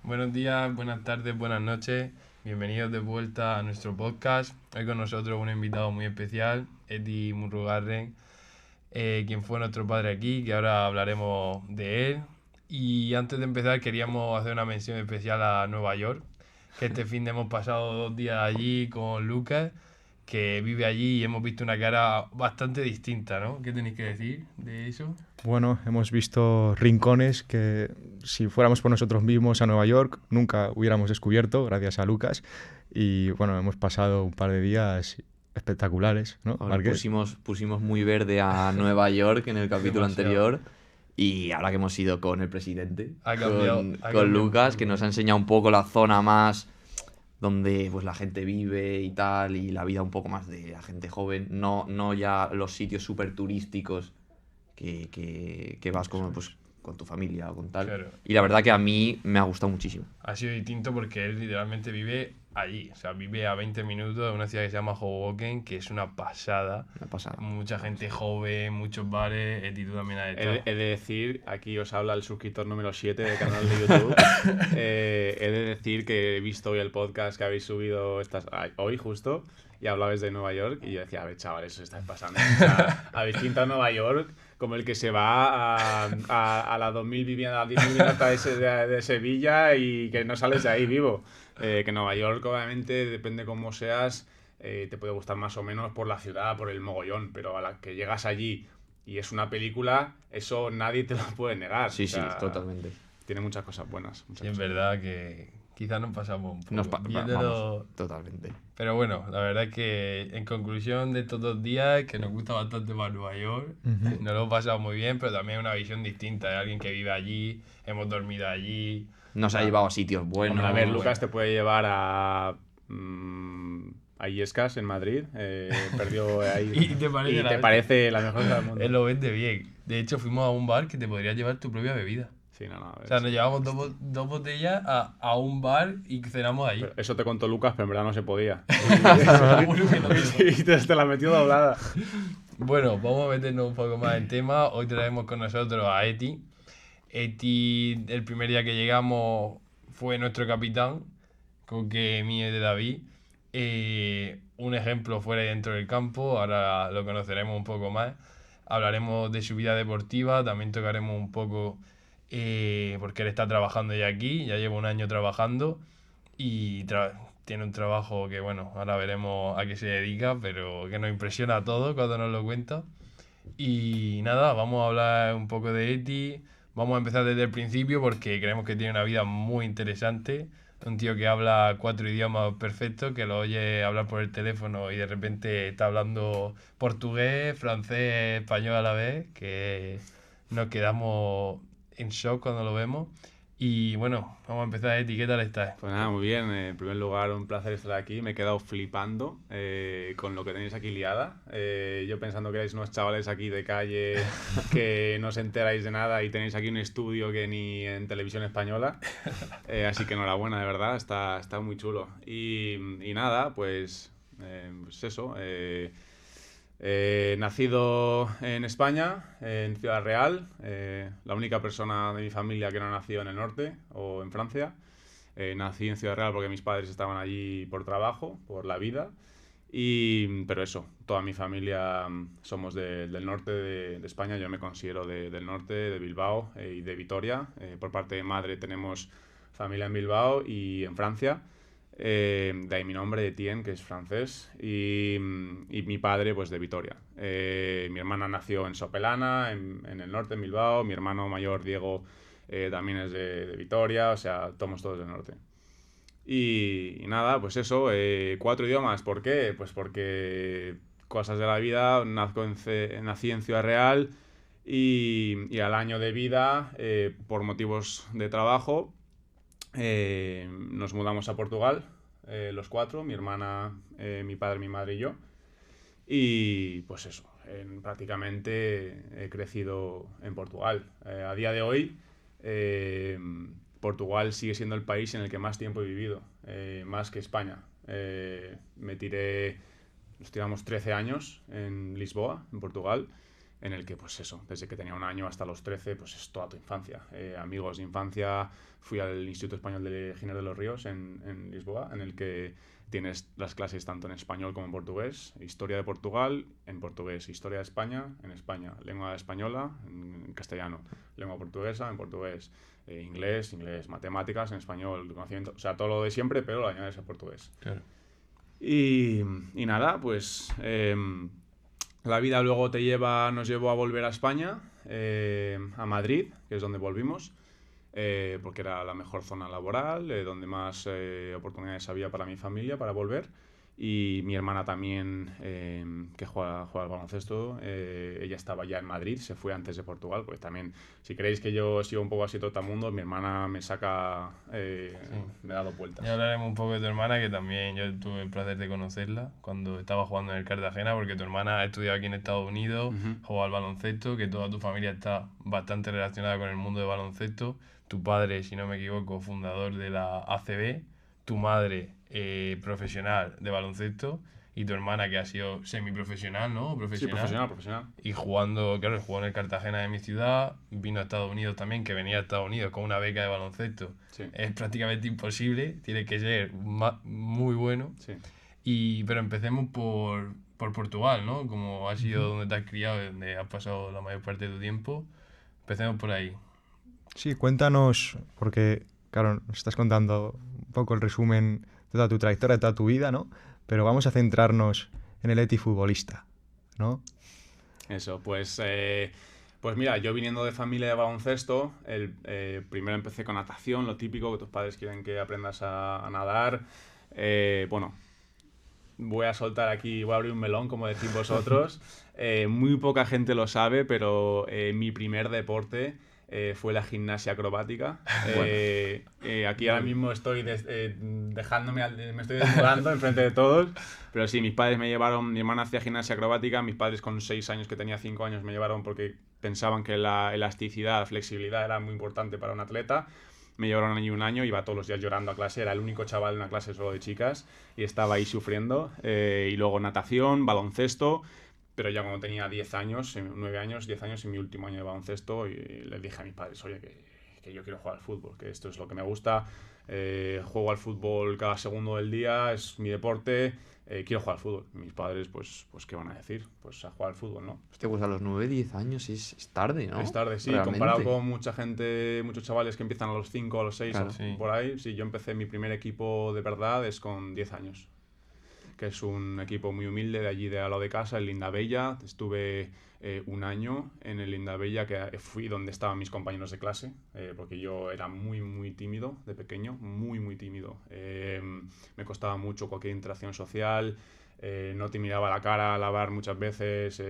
Buenos días, buenas tardes, buenas noches. Bienvenidos de vuelta a nuestro podcast. Hoy con nosotros un invitado muy especial, Eti Murrugarren, quien fue nuestro padre aquí, que ahora hablaremos de él. Y antes de empezar queríamos hacer una mención especial a Nueva York, que este fin de hemos pasado 2 días allí con Lucas, que vive allí y hemos visto una cara bastante distinta, ¿no? ¿Qué tenéis que decir de eso? Bueno, hemos visto rincones que si fuéramos por nosotros mismos a Nueva York nunca hubiéramos descubierto, gracias a Lucas. Y bueno, hemos pasado un par de días espectaculares, ¿no, Ahora Marqués? pusimos muy verde a Nueva York en el capítulo Demasiado. anterior y ahora que hemos ido con el presidente, Ha cambiado con Lucas, mucho, que nos ¿no? ha enseñado un poco la zona más donde pues la gente vive y tal, y la vida un poco más de la gente joven, no ya los sitios súper turísticos que vas pues, con tu familia o con tal. Claro. Y la verdad que a mí me ha gustado muchísimo. Ha sido distinto porque él literalmente vive allí, o sea, vive a 20 minutos de una ciudad que se llama Hoboken, que es una pasada. Me ha pasado. Mucha gente joven, muchos bares, Eti, tú también has estado. He de decir, aquí os habla el suscriptor número 7 del canal de YouTube. He de decir que he visto hoy el podcast que habéis subido hoy justo y hablabais de Nueva York y yo decía, a ver, chavales, os estáis pasando. O sea, habéis pintado Nueva York como el que se va a las 2000 viviendas, a las 10.000 viviendas de Sevilla y que no sales de ahí vivo. Que Nueva York, obviamente, depende cómo seas, te puede gustar más o menos por la ciudad, por el mogollón, pero a la que llegas allí y es una película, eso nadie te lo puede negar. Sí, O sea, totalmente. tiene muchas cosas buenas. Y es verdad que quizás nos pasamos un poco. Vamos, totalmente. Pero bueno, la verdad es que en conclusión de estos 2 días, que nos gusta bastante más Nueva York, nos lo hemos pasado muy bien, pero también una visión distinta de alguien que vive allí, hemos dormido allí. Nos ha llevado a sitios buenos. Hombre, a ver, No, Lucas te puede llevar a Illescas en Madrid. Perdió ahí. Y te parece y la te hostia. parece la mejor del mundo. Él lo vende bien. De hecho, fuimos a un bar que te podrías llevar tu propia bebida. Sí, no, a ver, O sea, sí. nos llevamos dos botellas a un bar y cenamos ahí. Pero eso te contó Lucas, pero en verdad no se podía. Seguro que no. Y te la metió doblada. Bueno, vamos a meternos un poco más en tema. Hoy traemos con nosotros a Eti. Eti, el primer día que llegamos, fue nuestro capitán, con que mío y de David. Un ejemplo fuera y dentro del campo, ahora lo conoceremos un poco más. Hablaremos de su vida deportiva, también tocaremos un poco porque él está trabajando ya aquí, ya lleva un año trabajando y tiene un trabajo que, bueno, ahora veremos a qué se dedica, pero que nos impresiona a todos cuando nos lo cuenta. Y nada, vamos a hablar un poco de Eti. Vamos a empezar desde el principio porque creemos que tiene una vida muy interesante. Un tío que habla 4 idiomas perfectos, que lo oye hablar por el teléfono y de repente está hablando portugués, francés, español a la vez, que nos quedamos en shock cuando lo vemos. Y bueno, vamos a empezar. Eti, ¿qué tal estás? Pues nada, muy bien. En primer lugar, un placer estar aquí. Me he quedado flipando con lo que tenéis aquí liada. Yo pensando que erais unos chavales aquí de calle que no os enteráis de nada y tenéis aquí un estudio que ni en televisión española. Así que enhorabuena, de verdad. Está muy chulo. Y nada, pues eso. Nacido en España, en Ciudad Real, la única persona de mi familia que no ha nacido en el norte o en Francia. Nací en Ciudad Real porque mis padres estaban allí por trabajo, por la vida. Pero eso, toda mi familia somos del norte de España. Yo me considero del norte, de Bilbao y de Vitoria. Por parte de madre tenemos familia en Bilbao y en Francia. De ahí mi nombre, Etienne, que es francés, y mi padre, pues de Vitoria. Mi hermana nació en Sopelana, en el norte, en Bilbao. Mi hermano mayor, Diego, también es de Vitoria, o sea, somos todos del norte. Y nada, pues eso, 4 idiomas. ¿Por qué? Pues porque cosas de la vida, nací en Ciudad Real y al año de vida, por motivos de trabajo, nos mudamos a Portugal, los 4, mi hermana, mi padre, mi madre y yo. Y pues eso, prácticamente he crecido en Portugal. A día de hoy, Portugal sigue siendo el país en el que más tiempo he vivido, más que España. Nos tiramos 13 años en Lisboa, en Portugal. en el que, pues eso, desde que tenía 1 año hasta los 13, pues es toda tu infancia. Amigos de infancia, fui al Instituto Español de Ginés de los Ríos en Lisboa, en el que tienes las clases tanto en español como en portugués, historia de Portugal en portugués, historia de España en España, lengua española en castellano, lengua portuguesa en portugués, inglés, matemáticas en español, conocimiento, o sea, todo lo de siempre, pero lo añades en portugués. Claro. Y nada, pues la vida luego nos llevó a volver a España, a Madrid, que es donde volvimos, porque era la mejor zona laboral, donde más oportunidades había para mi familia para volver. Y mi hermana también, que juega al baloncesto, ella estaba ya en Madrid, se fue antes de Portugal, pues también, si queréis que yo siga un poco así trotamundo, mi hermana me saca, me ha dado vueltas. Ya hablaremos un poco de tu hermana, que también yo tuve el placer de conocerla cuando estaba jugando en el Cartagena, porque tu hermana ha estudiado aquí en Estados Unidos, juega al baloncesto, que toda tu familia está bastante relacionada con el mundo del baloncesto. Tu padre, si no me equivoco, fundador de la ACB, tu madre profesional de baloncesto y tu hermana que ha sido semiprofesional, ¿no? Sí, profesional. Y jugando, claro, jugó en el Cartagena de mi ciudad, vino a Estados Unidos también, que venía a Estados Unidos con una beca de baloncesto. Sí. Es prácticamente imposible, tiene que ser muy bueno. Sí. Pero empecemos por Portugal, ¿no? Como ha sido donde te has criado, donde has pasado la mayor parte de tu tiempo. Empecemos por ahí. Sí, cuéntanos, porque, claro, nos estás contando un poco el resumen de toda tu trayectoria, de toda tu vida, ¿no? Pero vamos a centrarnos en el Eti futbolista, ¿no? Eso, pues mira, yo viniendo de familia de baloncesto, primero empecé con natación, lo típico, que tus padres quieren que aprendas a nadar. Bueno, voy a soltar aquí, voy a abrir un melón, como decís vosotros. Muy poca gente lo sabe, pero mi primer deporte fue la gimnasia acrobática. Aquí ahora mismo estoy me estoy desnudando enfrente de todos, pero sí, mis padres me llevaron, mi hermana hacía gimnasia acrobática, mis padres con 6 años, que tenía 5 años, me llevaron porque pensaban que la elasticidad, la flexibilidad era muy importante para un atleta. Me llevaron allí 1 año, iba todos los días llorando a clase, era el único chaval en una clase solo de chicas y estaba ahí sufriendo. Y luego natación, baloncesto, pero ya cuando tenía 10 años, 9 años, 10 años, en mi último año de baloncesto, y les dije a mis padres, oye, que yo quiero jugar al fútbol, que esto es lo que me gusta, juego al fútbol cada segundo del día, es mi deporte, quiero jugar al fútbol. Mis padres, pues ¿qué van a decir? Pues a jugar al fútbol, ¿no? Hostia, pues a los 9, 10 años es tarde, ¿no? Es tarde, sí, Realmente. comparado con mucha gente, muchos chavales que empiezan a los 5, a los 6, Claro. Sí. por ahí. Sí, yo empecé mi primer equipo de verdad es con 10 años, que es un equipo muy humilde de allí de al lado de casa, el Lindabella. Estuve 1 año en el Lindabella, que fui donde estaban mis compañeros de clase, porque yo era muy tímido de pequeño, muy tímido. Me costaba mucho cualquier interacción social, no te miraba la cara al hablar muchas veces,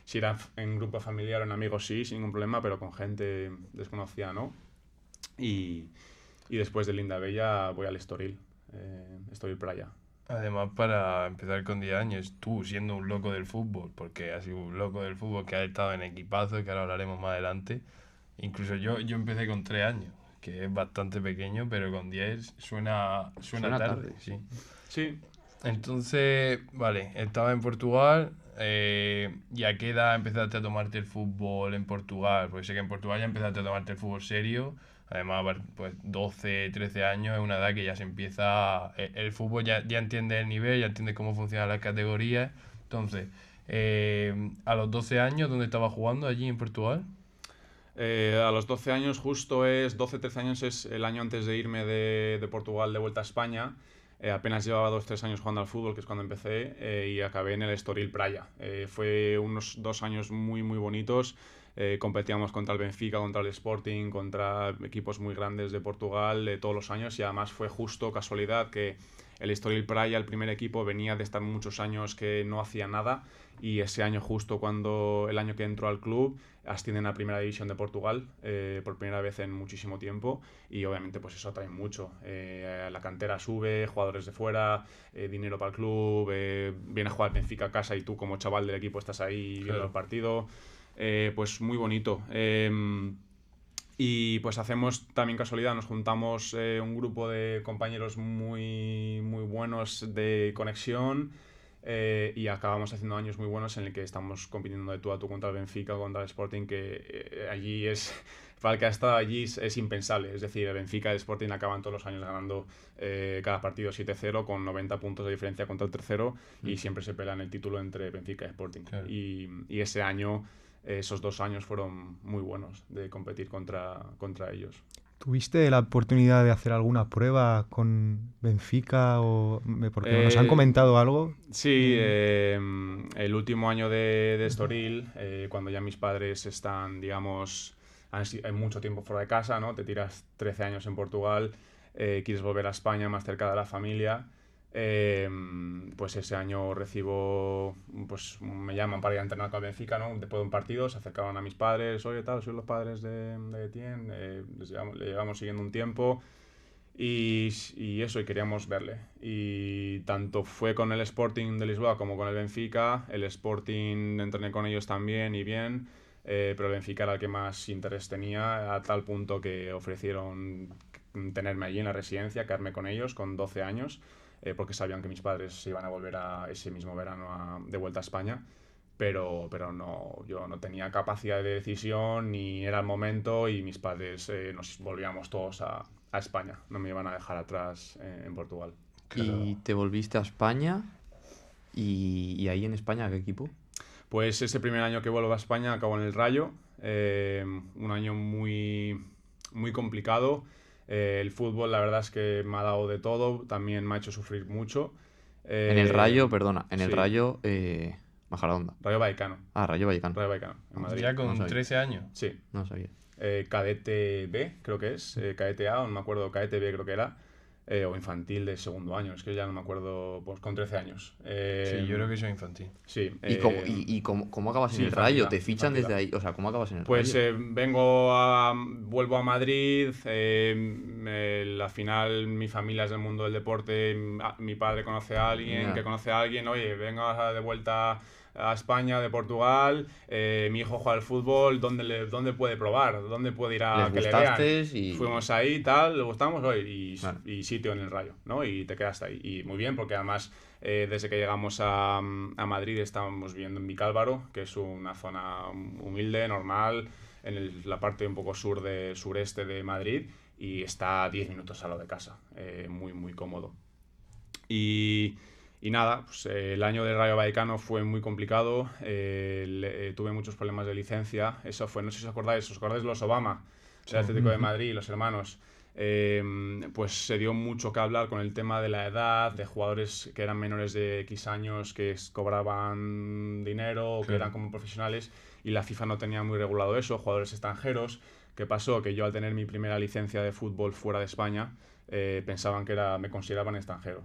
si era en grupo familiar o en amigos sí, sin ningún problema, pero con gente desconocida no. Y después del Lindabella voy al Estoril Praia. Además, para empezar con 10 años, tú siendo un loco del fútbol, porque has sido un loco del fútbol que ha estado en equipazos, que ahora hablaremos más adelante. Incluso yo empecé con 3 años, que es bastante pequeño, pero con 10 suena tarde. Sí. Sí. Entonces, vale, estaba en Portugal. ¿Y a qué edad empezaste a tomarte el fútbol en Portugal? Porque sé que en Portugal ya empezaste a tomarte el fútbol serio. Además, pues 12, 13 años es una edad que ya se empieza... El fútbol ya entiende el nivel, ya entiende cómo funcionan las categorías. Entonces, a los 12 años, ¿dónde estabas jugando allí en Portugal? A los 12 años, justo 12, 13 años es el año antes de irme de Portugal de vuelta a España. Apenas llevaba 2, 3 años jugando al fútbol, que es cuando empecé, y acabé en el Estoril Praia. Fue unos 2 años muy bonitos. Competíamos contra el Benfica, contra el Sporting, contra equipos muy grandes de Portugal todos los años, y además fue justo casualidad que el Estoril Praia, el primer equipo, venía de estar muchos años que no hacía nada, y ese año, justo el año que entró al club, ascienden a Primera División de Portugal por primera vez en muchísimo tiempo, y obviamente pues eso atrae mucho. La cantera sube, jugadores de fuera, dinero para el club, viene a jugar el Benfica a casa y tú como chaval del equipo estás ahí viendo el partido. Pues muy bonito. Y pues hacemos también casualidad, nos juntamos un grupo de compañeros muy buenos de conexión, y acabamos haciendo años muy buenos en el que estamos compitiendo de tú a tú contra el Benfica, contra el Sporting, que allí es, para el que ha estado allí es impensable. Es decir, el Benfica y el Sporting acaban todos los años ganando cada partido 7-0 con 90 puntos de diferencia contra el tercero y siempre se pelean el título entre Benfica y Sporting. Claro. Y ese año, esos 2 años fueron muy buenos de competir contra ellos. ¿Tuviste la oportunidad de hacer alguna prueba con Benfica? Porque nos han comentado algo. Sí, el último año de Estoril, cuando ya mis padres están, digamos, hay mucho tiempo fuera de casa, ¿no? Te tiras 13 años en Portugal, quieres volver a España más cerca de la familia. Pues ese año pues me llaman para ir a entrenar con el Benfica, ¿no? Después de un partido se acercaban a mis padres, oye tal, soy los padres de Etienne, le llevamos siguiendo un tiempo y eso, y queríamos verle. Y tanto fue con el Sporting de Lisboa como con el Benfica. El Sporting entrené con ellos también y bien, pero el Benfica era el que más interés tenía, a tal punto que ofrecieron tenerme allí en la residencia, quedarme con ellos con 12 años. Porque sabían que mis padres se iban a volver ese mismo verano de vuelta a España, pero no, yo no tenía capacidad de decisión ni era el momento y mis padres nos volvíamos todos a España, no me iban a dejar atrás en Portugal. Y te volviste a España y ahí en España, ¿a qué equipo? Pues ese primer año que vuelvo a España acabo en el Rayo, un año muy, muy complicado. El fútbol, la verdad es que me ha dado de todo, también me ha hecho sufrir mucho. En el Rayo, perdona, en el sí. Rayo Majadahonda. Rayo Vallecano. Rayo Vallecano. Rayo Vallecano, en Madrid. Ya no con sabía. 13 años. Sí. No sabía. Cadete B, creo que es. Cadete A, no me acuerdo, cadete B creo que era. O infantil de segundo año, es que ya no me acuerdo, pues con 13 años. Sí, yo creo que soy infantil. Sí. ¿Y cómo acabas sí, en el Rayo? infantil, ¿Te fichan infantil. desde ahí? O sea, ¿cómo acabas en el Pues Rayo? vuelvo a Madrid, al final mi familia es del mundo del deporte, mi padre conoce a alguien, Ya. que conoce a alguien, oye, venga de vuelta a España, de Portugal, mi hijo juega al fútbol, ¿dónde puede probar? ¿Dónde puede ir a Les que le vean? gustaste y... Fuimos ahí, tal, le gustamos, oye, Claro. y sitio en el Rayo, ¿no? Y te quedaste ahí. Y muy bien, porque además desde que llegamos a Madrid estábamos viviendo en Vicálvaro, que es una zona humilde, normal, en la parte un poco sureste de Madrid, y está a 10 minutos a lo de casa, muy, muy cómodo. Y nada, pues, el año del Rayo Vallecano fue muy complicado, tuve muchos problemas de licencia, eso fue, no sé si os acordáis de los Obama, del Atlético de Madrid, los hermanos. Pues se dio mucho que hablar con el tema de la edad, de jugadores que eran menores de X años que cobraban dinero o que Claro. eran como profesionales, y la FIFA no tenía muy regulado eso, jugadores extranjeros. ¿Qué pasó? Que yo al tener mi primera licencia de fútbol fuera de España, pensaban que me consideraban extranjero,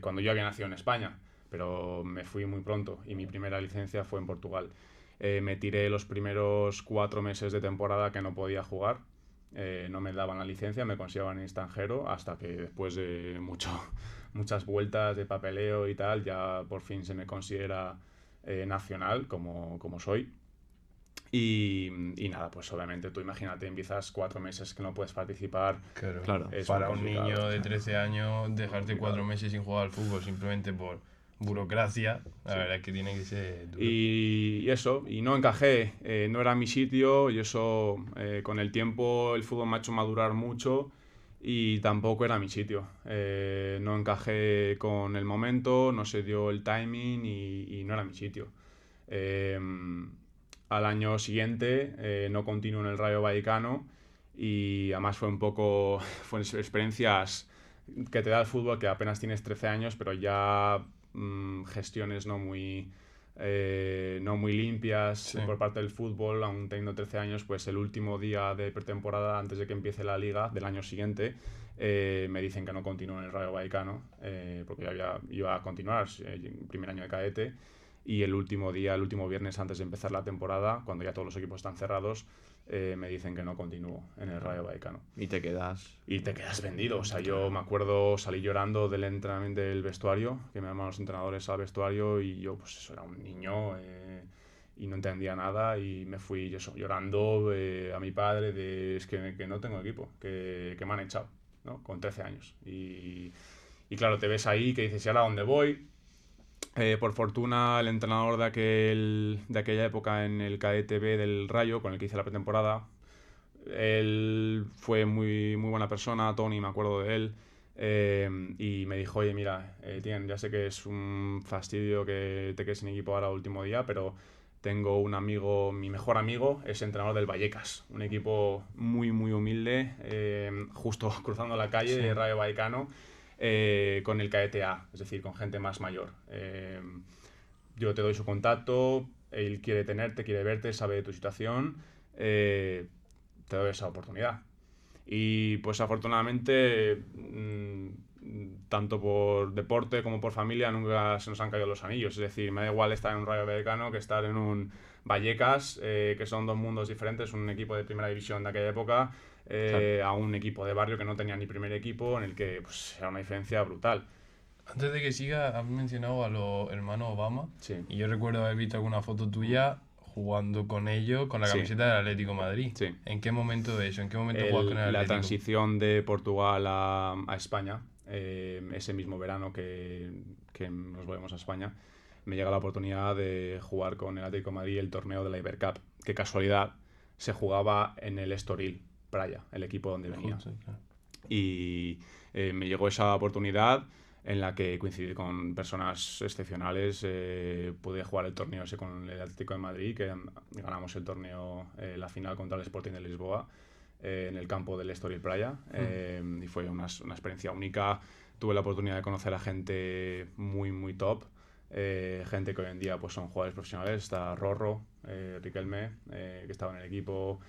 cuando yo había nacido en España, pero me fui muy pronto y mi primera licencia fue en Portugal. Me tiré los primeros 4 meses de temporada que no podía jugar. No me daban la licencia, me consideraban extranjero, hasta que después de muchas vueltas de papeleo y tal, ya por fin se me considera nacional, como soy. Y nada, pues obviamente tú imagínate, empiezas 4 meses que no puedes participar. Claro. Es Para muy un complicado. niño de 13 años, dejarte 4 meses sin jugar al fútbol simplemente por burocracia, la verdad es que tiene que ser duro. Y eso, y no encajé, no era mi sitio, y eso con el tiempo el fútbol me ha hecho madurar mucho y tampoco era mi sitio. No encajé con el momento, no se dio el timing y no era mi sitio. Al año siguiente no continué en el Rayo Vallecano y además fueron experiencias que te da el fútbol, que apenas tienes 13 años, pero ya gestiones no muy limpias Sí. por parte del fútbol, aún teniendo 13 años, pues el último día de pretemporada, antes de que empiece la liga del año siguiente, me dicen que no continúo en el Rayo Vallecano, porque yo iba a continuar, primer año de cadete, y el último viernes antes de empezar la temporada, cuando ya todos los equipos están cerrados, me dicen que no continúo en el Rayo Vallecano. Y te quedas... Y te quedas vendido. O sea, yo me acuerdo, salí llorando del entrenamiento del vestuario, que me llamaban los entrenadores al vestuario, y yo, pues eso, era un niño y no entendía nada, y me fui eso, llorando a mi padre es que no tengo equipo, que me han echado, ¿no? Con 13 años. Y claro, te ves ahí que dices, ¿y ahora dónde voy? Por fortuna, el entrenador de aquella época en el cadete B del Rayo, con el que hice la pretemporada, él fue muy, muy buena persona, Tony, me acuerdo de él, y me dijo, oye, mira, Tien, ya sé que es un fastidio que te quedes sin equipo ahora último día, pero tengo un amigo, mi mejor amigo, es entrenador del Vallecas, un equipo muy, muy humilde, justo cruzando la calle de Rayo Vallecano, con el cadete A, es decir, con gente más mayor. Yo te doy su contacto, él quiere tenerte, quiere verte, sabe de tu situación, te doy esa oportunidad. Y pues afortunadamente, tanto por deporte como por familia, nunca se nos han caído los anillos. Es decir, me da igual estar en un Rayo Vallecano que estar en un Vallecas, que son dos mundos diferentes, un equipo de primera división de aquella época, a un equipo de barrio que no tenía ni primer equipo, en el que pues, era una diferencia brutal. Antes de que siga, has mencionado a los hermanos Obama. Sí. Y yo recuerdo haber visto alguna foto tuya jugando con ellos con la Sí. camiseta del Atlético de Madrid. Sí. ¿En qué momento de eso? ¿En qué momento juegas con el La Atlético? transición de Portugal a España, ese mismo verano que nos volvemos a España, me llega la oportunidad de jugar con el Atlético de Madrid el torneo de la Ibercup, que casualidad se jugaba en el Estoril, Praia, el equipo donde venía. Sí, claro. Y me llegó esa oportunidad en la que coincidí con personas excepcionales. Pude jugar el torneo ese con el Atlético de Madrid, que ganamos el torneo, la final contra el Sporting de Lisboa, en el campo del Estoril Praia. Y fue una experiencia única. Tuve la oportunidad de conocer a gente muy, muy top. Gente que hoy en día pues, son jugadores profesionales. Está Rorro, Riquelme, que estaba en el equipo,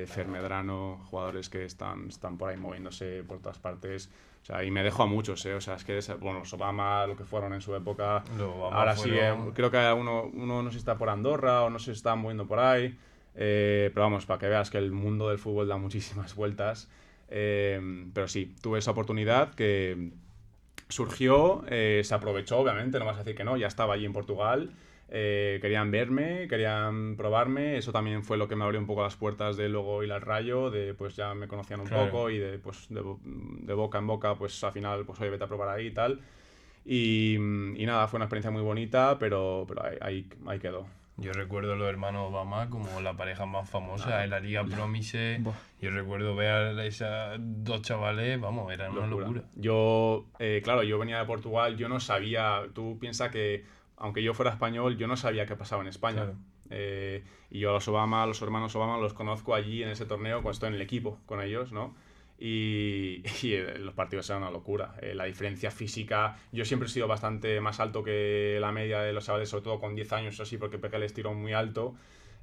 Fer Medrano, jugadores que están por ahí moviéndose por todas partes. O sea, y me dejo a muchos, o sea, es que, bueno, los Obama, lo que fueron en su época, ahora fueron... sí, creo que uno no sé si está por Andorra o no sé si está moviendo por ahí, pero vamos, para que veas que el mundo del fútbol da muchísimas vueltas, pero sí, tuve esa oportunidad que surgió, se aprovechó, obviamente, no vas a decir que no, ya estaba allí en Portugal. Querían verme, querían probarme, eso también fue lo que me abrió un poco las puertas de luego ir al Rayo, de pues ya me conocían un poco y de pues de boca en boca pues al final pues oye, vete a probar ahí y tal y nada, fue una experiencia muy bonita, pero ahí quedó. Yo recuerdo a los hermanos Obama como la pareja más famosa en la Liga Promise. Yo recuerdo ver a esos dos chavales, vamos, era una locura. Yo, claro, yo venía de Portugal, yo no sabía, tú piensas que aunque yo fuera español, yo no sabía qué pasaba en España. Claro. Y yo a los hermanos Obama, los conozco allí en ese torneo cuando estoy en el equipo con ellos, ¿no? Y los partidos eran una locura. La diferencia física, yo siempre he sido bastante más alto que la media de los chavales, sobre todo con 10 años así, porque pegué el estirón muy alto.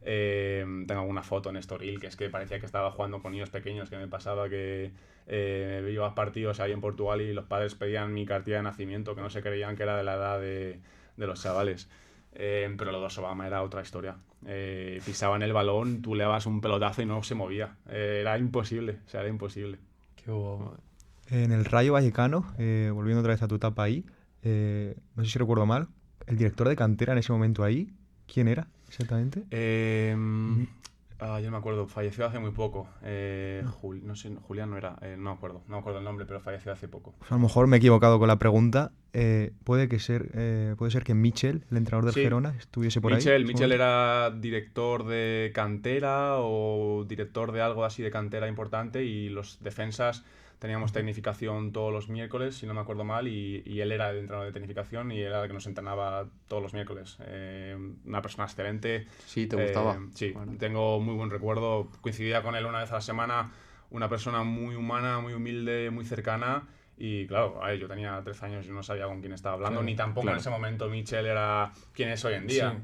Tengo alguna foto en Estoril que es que parecía que estaba jugando con niños pequeños, que me pasaba que iba a partidos ahí en Portugal y los padres pedían mi cartilla de nacimiento, que no se creían que era de la edad de los chavales. Pero los dos Obama era otra historia. Pisaban el balón, tú le dabas un pelotazo y no se movía. Era imposible, o sea, era imposible. Qué guapo. En el Rayo Vallecano, volviendo otra vez a tu etapa ahí, no sé si recuerdo mal, el director de cantera en ese momento ahí, ¿quién era exactamente? Yo no me acuerdo, falleció hace muy poco. No sé, Julián no era, no me acuerdo el nombre, pero falleció hace poco. Pues a lo mejor me he equivocado con la pregunta. Puede ser que Michel, el entrenador del Gerona, estuviese por ahí. Michel era director de cantera o director de algo así de cantera importante, y los defensas teníamos tecnificación todos los miércoles, si no me acuerdo mal, y él era el entrenador de tecnificación y era el que nos entrenaba todos los miércoles. Una persona excelente. Sí, ¿te gustaba? Sí, bueno. Tengo muy buen recuerdo. Coincidía con él una vez a la semana, una persona muy humana, muy humilde, muy cercana. Y claro, yo tenía 13 años y no sabía con quién estaba hablando, ni tampoco en ese momento Michel era quien es hoy en día. Sí.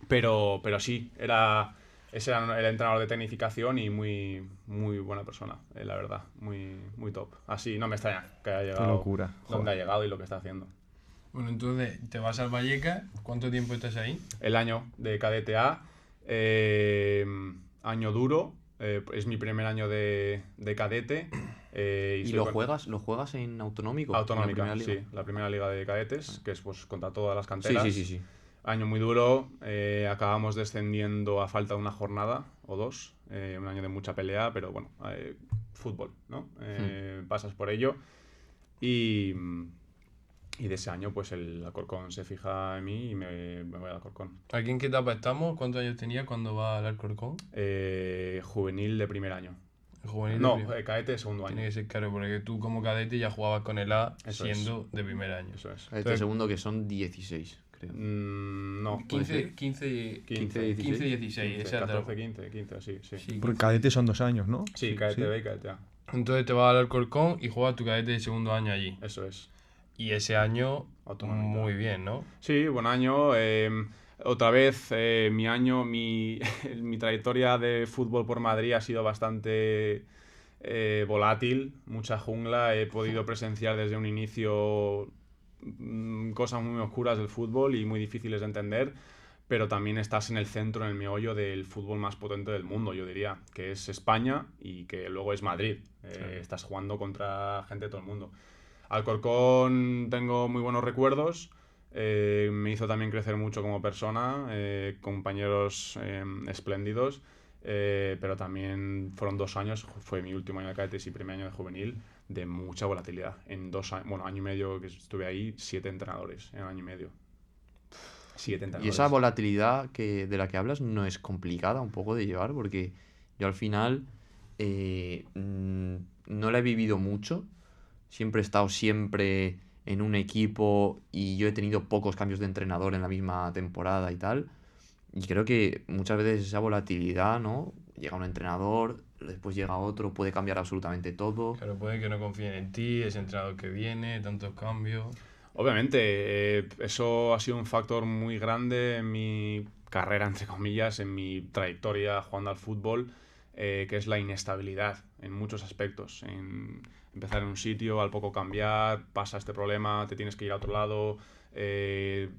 Pero sí, ese era el entrenador de tecnificación y muy, muy buena persona, la verdad, muy, muy top. Así no me extraña que haya llegado. Qué locura. Donde ha llegado y lo que está haciendo. Bueno, entonces, te vas al Vallecas, ¿cuánto tiempo estás ahí? El año de cadete A, año duro, es mi primer año de cadete. ¿Y lo juegas en Autonómico? Autonómica, sí, la primera liga de cadetes, que es pues contra todas las canteras. Sí. Año muy duro, acabamos descendiendo a falta de una jornada o dos, un año de mucha pelea, pero bueno, fútbol, ¿no? Pasas por ello y Y de ese año, pues el Alcorcón se fija en mí y me voy al Alcorcón. ¿Aquí en qué etapa estamos? ¿Cuántos años tenía cuando va al Alcorcón? Juvenil de primer año. Juvenil de No, primer- cadete de segundo año. Tiene que ser claro, porque tú como cadete ya jugabas con el A Eso siendo de primer año. Eso es. Este segundo que son 16, creo. No, 15, 15, 15, 16, 15, esa es la- 14, 15, sí. Sí, Porque cadete son 2 años, ¿no? Sí, cadete B y cadete A. Entonces te vas al Alcorcón y juegas tu cadete de segundo año allí. Eso es. Y ese año, Autonomía. muy bien, ¿no? Sí, buen año. Otra vez, mi trayectoria de fútbol por Madrid ha sido bastante volátil, mucha jungla. He podido presenciar desde un inicio cosas muy oscuras del fútbol y muy difíciles de entender, pero también estás en el centro, en el meollo del fútbol más potente del mundo, yo diría, que es España y que luego es Madrid. Estás jugando contra gente de todo el mundo. Alcorcón tengo muy buenos recuerdos. Me hizo también crecer mucho como persona, compañeros espléndidos, pero también fueron 2 años, fue mi último año de cadetes y primer año de juvenil, de mucha volatilidad. En 2 años, bueno, año y medio que estuve ahí, 7 entrenadores en año y medio. 7 Y entrenadores. esa volatilidad de la que hablas no es complicada un poco de llevar, porque yo al final no la he vivido mucho. Siempre he estado siempre en un equipo y yo he tenido pocos cambios de entrenador en la misma temporada y tal. Y creo que muchas veces esa volatilidad, ¿no? Llega un entrenador, después llega otro, puede cambiar absolutamente todo. Claro, puede que no confíen en ti, ese entrenador que viene, tantos cambios. Obviamente, eso ha sido un factor muy grande en mi carrera, entre comillas, en mi trayectoria jugando al fútbol, que es la inestabilidad en muchos aspectos. En empezar en un sitio, al poco cambiar, pasa este problema, te tienes que ir a otro lado,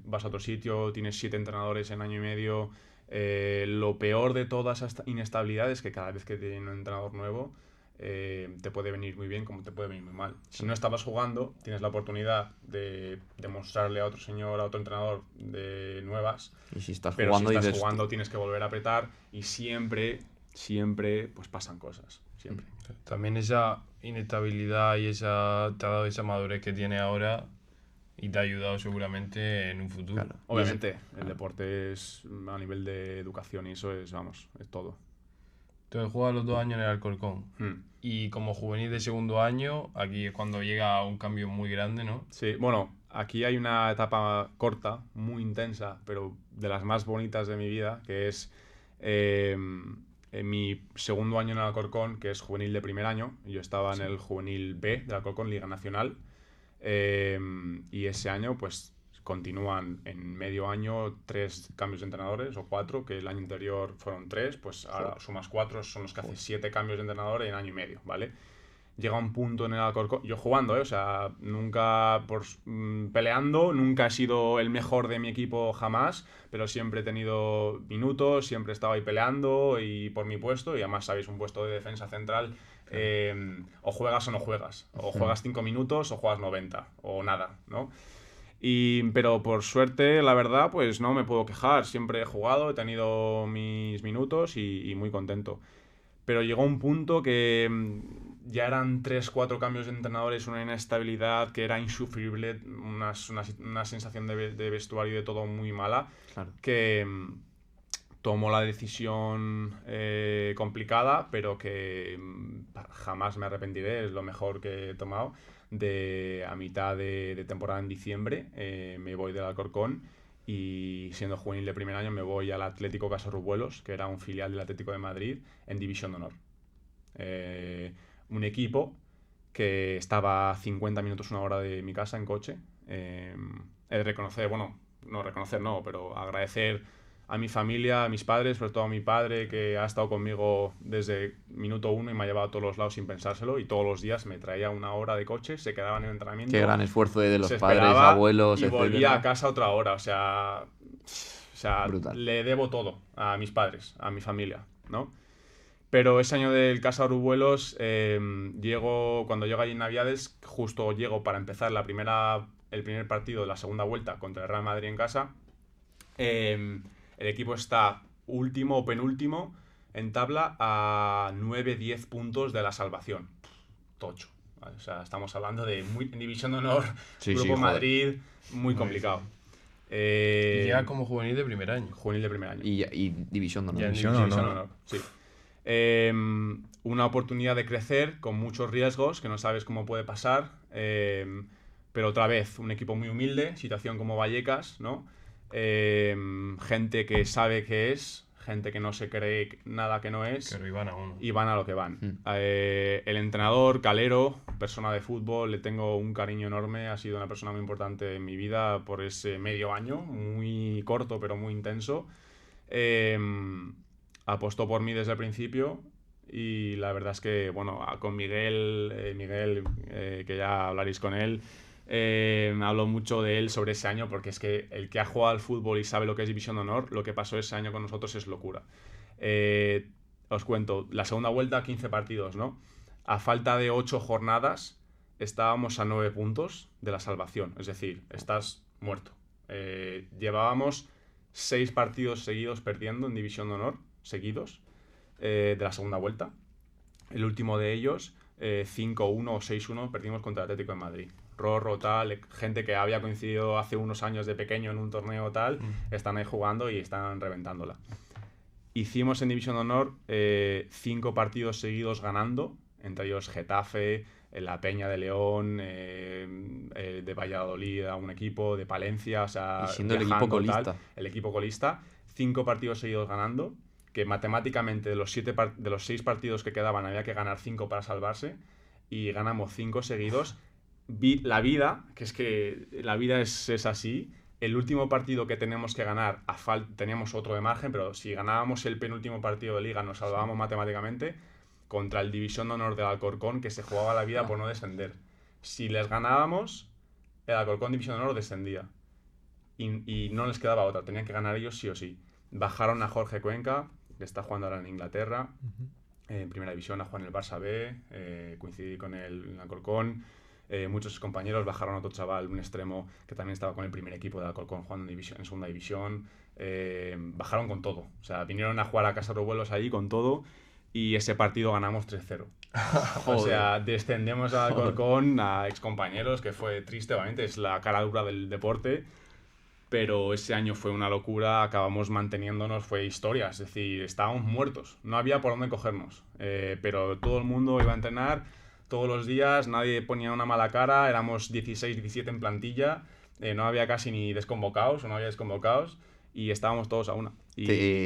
vas a otro sitio, tienes 7 entrenadores en año y medio. Lo peor de toda esa inestabilidad es que cada vez que tienes un entrenador nuevo, te puede venir muy bien como te puede venir muy mal. Si no estabas jugando, tienes la oportunidad de demostrarle a otro señor, a otro entrenador de nuevas. Y si estás Pero jugando, si estás dices, jugando tienes que volver a apretar y siempre pues pasan cosas. Siempre. También esa inestabilidad y esa te ha dado esa madurez que tiene ahora y te ha ayudado seguramente en un futuro. claro. Obviamente, el deporte es a nivel de educación y eso es, vamos, es todo. Entonces juegas los 2 años en el Alcorcón. Y como juvenil de segundo año, aquí es cuando llega un cambio muy grande, ¿no? Sí, bueno, aquí hay una etapa corta, muy intensa, pero de las más bonitas de mi vida, que es en mi segundo año en el Alcorcón, que es juvenil de primer año. Yo estaba en el juvenil B del Alcorcón, Liga Nacional, y ese año pues continúan en medio año 3 cambios de entrenadores o 4, que el año anterior fueron 3, pues ahora sumas 4, son los que hace 7 cambios de entrenador en año y medio, ¿vale? Llega un punto en el Alcorcón, yo jugando, o sea, nunca peleando, nunca he sido el mejor de mi equipo jamás, pero siempre he tenido minutos, siempre he estado ahí peleando y por mi puesto, y además sabéis, un puesto de defensa central, o juegas o no juegas, o juegas 5 minutos o juegas 90, o nada, ¿no? Pero por suerte, la verdad, pues no me puedo quejar, siempre he jugado, he tenido mis minutos y muy contento. Pero llegó un punto que ya eran 3-4 cambios de entrenadores, una inestabilidad que era insufrible, una sensación de vestuario y de todo muy mala, Claro. que tomó la decisión complicada, pero que jamás me arrepentiré, es lo mejor que he tomado. A mitad de temporada en diciembre me voy del Alcorcón y siendo juvenil de primer año me voy al Atlético Casarrubuelos, que era un filial del Atlético de Madrid, en División de Honor. Un equipo que estaba a 50 minutos, una hora de mi casa en coche. He de reconocer, bueno, no reconocer no, pero agradecer a mi familia, a mis padres, sobre todo a mi padre, que ha estado conmigo desde minuto 1 y me ha llevado a todos los lados sin pensárselo, y todos los días me traía una hora de coche, se quedaba en el entrenamiento. Qué gran esfuerzo de los se padres, esperaba abuelos, y volvía etcétera. a casa otra hora, o sea, Brutal. le debo todo a mis padres, a mi familia, ¿no? Pero ese año del Casa Arubuelos, cuando llego allí en Navidades, justo llego para empezar el primer partido de la segunda vuelta contra el Real Madrid en casa. El equipo está último o penúltimo en tabla a 9-10 puntos de la salvación. Tocho. O sea, estamos hablando de en División de Honor, Sí, Grupo sí, joder. Madrid, muy complicado. Y llega como juvenil de primer año. Juvenil de primer año. Y División de Honor. Ya en División División de de Honor. Sí. Una oportunidad de crecer con muchos riesgos que no sabes cómo puede pasar. Pero otra vez, un equipo muy humilde, situación como Vallecas, ¿no? Gente que sabe qué es, gente que no se cree nada que no es. Que iban a uno. Y van a lo que van. El entrenador, Calero, persona de fútbol, le tengo un cariño enorme. Ha sido una persona muy importante en mi vida por ese medio año, muy corto pero muy intenso. Apostó por mí desde el principio y la verdad es que, bueno, con Miguel, que ya hablaréis con él, hablo mucho de él sobre ese año porque es que el que ha jugado al fútbol y sabe lo que es División de Honor, lo que pasó ese año con nosotros es locura. Os cuento, la segunda vuelta, 15 partidos, ¿no? A falta de 8 jornadas, estábamos a 9 puntos de la salvación. Es decir, estás muerto. Llevábamos 6 partidos seguidos perdiendo en División de Honor, seguidos, de la segunda vuelta. El último de ellos, 5-1 o 6-1, perdimos contra el Atlético de Madrid. Rorro, tal, gente que había coincidido hace unos años de pequeño en un torneo tal, están ahí jugando y están reventándola. Hicimos en División de Honor 5 partidos seguidos ganando, entre ellos Getafe, la Peña de León, de Valladolid a un equipo, de Palencia, o sea, Y siendo el equipo viajando, colista. tal, el equipo colista, 5 partidos seguidos ganando, que matemáticamente de los 6 partidos que quedaban había que ganar 5 para salvarse, y ganamos 5 seguidos. La vida, que es que la vida es así. El último partido que tenemos que ganar, teníamos otro de margen, pero si ganábamos el penúltimo partido de liga nos salvábamos matemáticamente contra el División de Honor del Alcorcón, que se jugaba la vida por no descender. Si les ganábamos, el Alcorcón División de Honor descendía. Y no les quedaba otra, tenían que ganar ellos sí o sí. Bajaron a Jorge Cuenca, que está jugando ahora en Inglaterra, en Primera División, a jugar en el Barça B, coincidí con él en Alcorcón. Muchos compañeros bajaron a otro chaval, un extremo que también estaba con el primer equipo de Alcorcón jugando en segunda división. Bajaron con todo, o sea, vinieron a jugar a Casa de Revuelos ahí con todo y ese partido ganamos 3-0. O sea, descendemos a Alcorcón, a excompañeros, que fue triste, obviamente, es la cara dura del deporte, pero ese año fue una locura, acabamos manteniéndonos, fue historia, es decir, estábamos muertos, no había por dónde cogernos, pero todo el mundo iba a entrenar todos los días, nadie ponía una mala cara, éramos 16, 17 en plantilla, no había casi ni desconvocados o no había desconvocados y estábamos todos a una. Y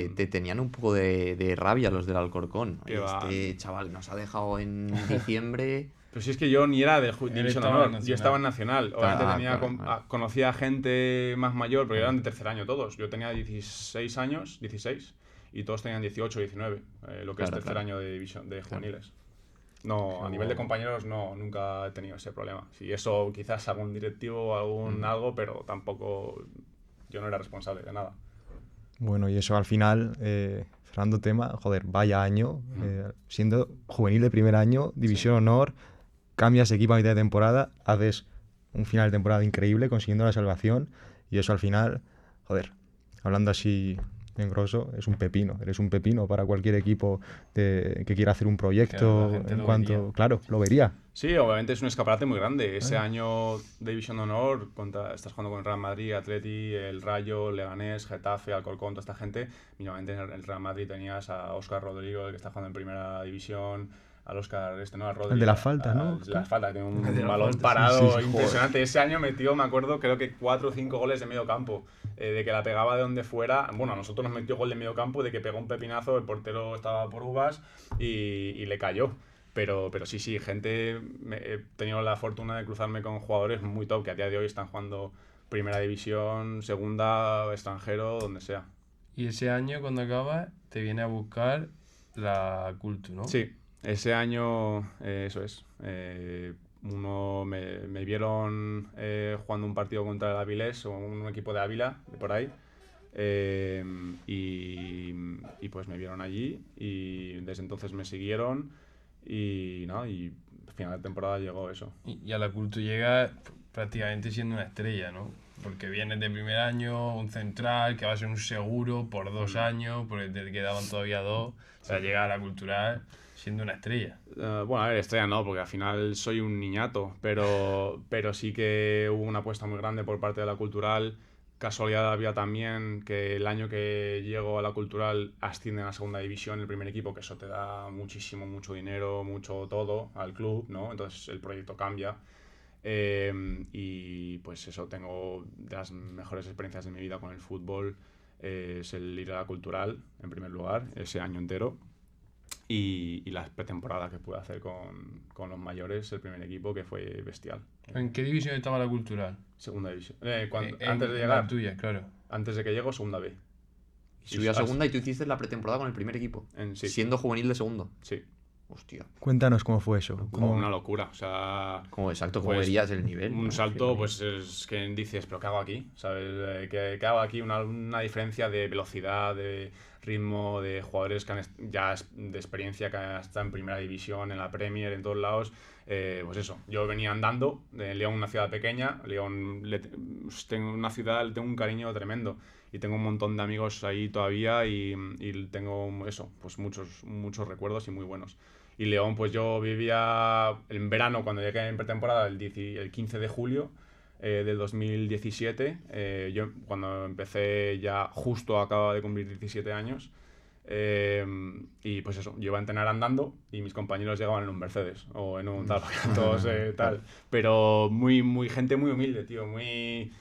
Te tenían un poco de rabia los del Alcorcón. Qué va. Este chaval nos ha dejado en diciembre. Pero si es que yo ni era de División de estaba en Honor, Nacional. yo estaba en Nacional. Obviamente Claro. conocía a gente más mayor, pero eran de tercer año todos. Yo tenía 16 años, 16, y todos tenían 18, 19, lo que es Claro, tercer claro. año de división de juveniles. No, a nivel de compañeros no, nunca he tenido ese problema. Si eso quizás algún directivo, algún algo, pero tampoco yo no era responsable de nada. Bueno, y eso al final, cerrando tema, joder, vaya año, siendo juvenil de primer año, División Honor, cambias de equipo a mitad de temporada, haces un final de temporada increíble consiguiendo la salvación y eso al final, joder, hablando así en grosso, es un pepino, eres un pepino para cualquier equipo que quiera hacer un proyecto la gente en lo cuanto, vería. claro, lo vería. Sí, obviamente es un escaparate muy grande. Ese año de División de Honor, estás jugando con el Real Madrid, Atleti, el Rayo, Leganés, Getafe, Alcorcón, toda esta gente. Mínimamente en el Real Madrid tenías a Óscar Rodrigo, el que está jugando en Primera División, al Óscar, ¿no? A Rodri, El de las faltas, ¿no? La falta, tiene un El de las balón faltas, parado sí, sí, impresionante. Ese año metió, me acuerdo, creo que 4 o 5 goles de medio campo. De que la pegaba de donde fuera. Bueno, a nosotros nos metió gol de medio campo, de que pegó un pepinazo, el portero estaba por uvas y le cayó. Pero sí, gente, he tenido la fortuna de cruzarme con jugadores muy top que a día de hoy están jugando Primera División, Segunda, extranjero, donde sea. Y ese año, cuando acabas, te viene a buscar la Cultu, ¿no? Sí, ese año, eso es. Me vieron jugando un partido contra el Avilés, o un equipo de Ávila, de por ahí. Y pues me vieron allí y desde entonces me siguieron y al final de temporada llegó eso. Y a la Cultu llega prácticamente siendo una estrella, ¿no? Porque vienes de primer año, un central, que va a ser un seguro por 2 años, porque te quedaban todavía 2. O sea, llegar a la Cultural siendo una estrella. Bueno, a ver, estrella no, porque al final soy un niñato, pero sí que hubo una apuesta muy grande por parte de la Cultural. Casualidad había también que el año que llego a la Cultural ascienden a segunda división el primer equipo, que eso te da mucho dinero, mucho todo al club, ¿no? Entonces el proyecto cambia. Y pues eso, tengo de las mejores experiencias de mi vida con el fútbol, es el ir a la Cultural, en primer lugar, ese año entero. Y la pretemporada que pude hacer con los mayores, el primer equipo, que fue bestial. ¿En qué división estaba la Cultural? Segunda división. Antes de llegar. La tuya, claro. Antes de que llego, segunda B. Y subió a segunda y tú hiciste la pretemporada con el primer equipo. Sí. Siendo juvenil de segundo. Sí. Hostia. Cuéntanos cómo fue eso. Como una locura. O sea. ¿Cómo pues, verías el nivel? Un salto, pues es que dices, ¿pero qué hago aquí? ¿Sabes? ¿Qué hago aquí? Una diferencia de velocidad, de ritmo, de jugadores que ya de experiencia, que están en primera división, en la Premier, en todos lados. Pues eso, yo venía andando, León, una ciudad pequeña, León, tengo una ciudad, le tengo un cariño tremendo y tengo un montón de amigos ahí todavía y tengo eso, pues muchos recuerdos y muy buenos. Y León, pues yo vivía en verano, cuando llegué en pretemporada, el 15 de julio del 2017, yo cuando empecé ya justo acababa de cumplir 17 años. Y pues eso, yo iba a entrenar andando y mis compañeros llegaban en un Mercedes o en un tal, todos tal, pero gente muy humilde, tío, muy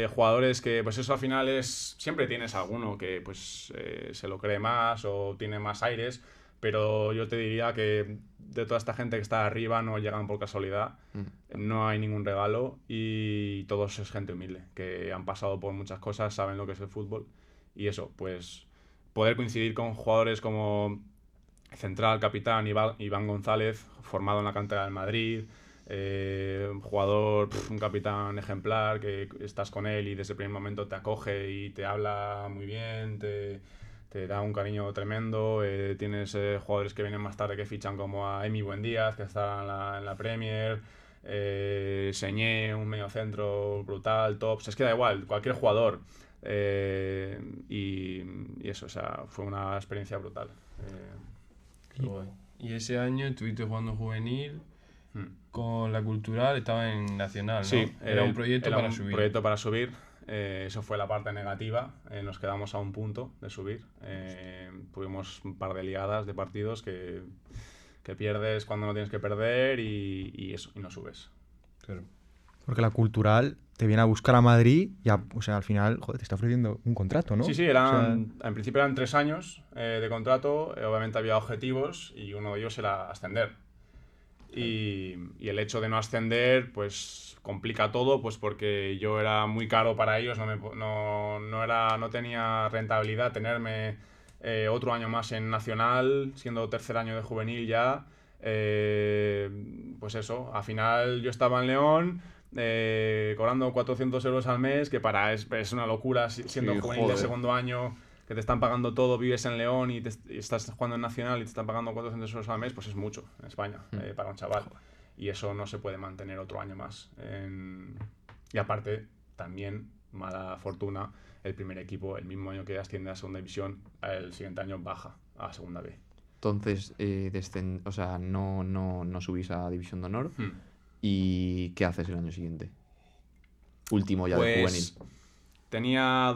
jugadores que pues eso al final siempre tienes alguno que pues se lo cree más o tiene más aires, pero yo te diría que de toda esta gente que está arriba no llegan por casualidad, no hay ningún regalo y todos es gente humilde, que han pasado por muchas cosas, saben lo que es el fútbol y eso, pues poder coincidir con jugadores como central, capitán Iván González, formado en la cantera del Madrid, jugador, un capitán ejemplar, que estás con él y desde el primer momento te acoge y te habla muy bien, te da un cariño tremendo. Tienes jugadores que vienen más tarde que fichan como a Emi Buendíaz, que está en la Premier, Señé, un mediocentro brutal, Tops, es que da igual, cualquier jugador. Y eso, o sea, fue una experiencia brutal. Y ese año estuviste jugando juvenil con la Cultural, estaba en Nacional, ¿no? Sí, era un proyecto para subir. Proyecto para subir. Eso fue la parte negativa. Nos quedamos a un punto de subir. Tuvimos un par de liadas de partidos que pierdes cuando no tienes que perder y eso, y no subes. Claro. Porque la Cultural te viene a buscar a Madrid y o sea, al final, joder, te está ofreciendo un contrato, ¿no? Sí, en principio eran 3 años de contrato, obviamente había objetivos y uno de ellos era ascender. Y el hecho de no ascender, pues complica todo, pues porque yo era muy caro para ellos, no tenía rentabilidad tenerme otro año más en Nacional, siendo tercer año de juvenil ya. Pues eso, al final yo estaba en León, cobrando 400 euros al mes, que es una locura siendo juvenil de segundo año, que te están pagando todo, vives en León y estás jugando en Nacional y te están pagando 400 euros al mes, pues es mucho en España para un chaval. Y eso no se puede mantener otro año más. Y aparte, también, mala fortuna, el primer equipo, el mismo año que asciende a segunda división, el siguiente año baja a segunda B. Entonces, o sea, no subís a División de Honor. ¿Y qué haces el año siguiente? Último ya de juvenil. Tenía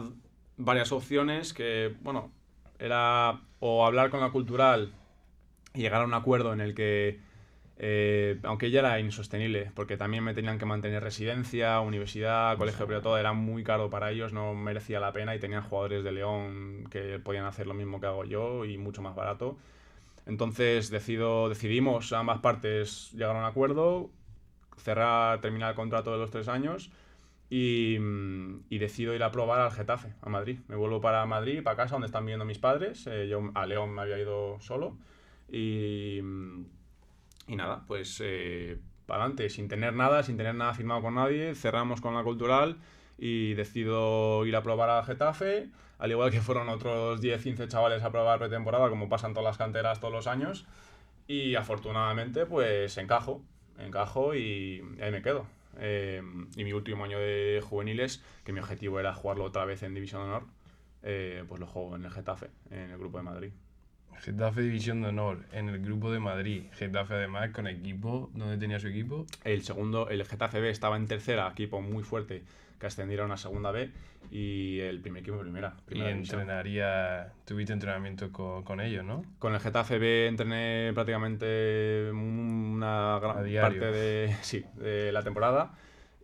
varias opciones que, bueno, era o hablar con la Cultural y llegar a un acuerdo en el que, aunque ya era insostenible, porque también me tenían que mantener residencia, universidad, colegio privado, todo era muy caro para ellos, no merecía la pena y tenían jugadores de León que podían hacer lo mismo que hago yo y mucho más barato. Entonces decidimos ambas partes llegar a un acuerdo, terminar el contrato de los 3 años y decido ir a probar al Getafe, a Madrid. Me vuelvo para Madrid, para casa, donde están viviendo mis padres. Yo a León me había ido solo y nada, pues para adelante, sin tener nada firmado con nadie. Cerramos con la Cultural y decido ir a probar al Getafe, al igual que fueron otros 10-15 chavales a probar pretemporada, como pasan todas las canteras todos los años, y afortunadamente pues encajo y ahí me quedo. Y mi último año de juveniles, que mi objetivo era jugarlo otra vez en División de Honor, pues lo juego en el Getafe, en el Grupo de Madrid. Getafe División de Honor, en el Grupo de Madrid. Getafe además con equipo, ¿dónde tenía su equipo? El Getafe B estaba en tercera, equipo muy fuerte, que ascendieron a segunda B, y el primer equipo primera Y división. tuviste entrenamiento con ellos, ¿no? Con el Getafe B entrené prácticamente una A gran diario. parte de la temporada.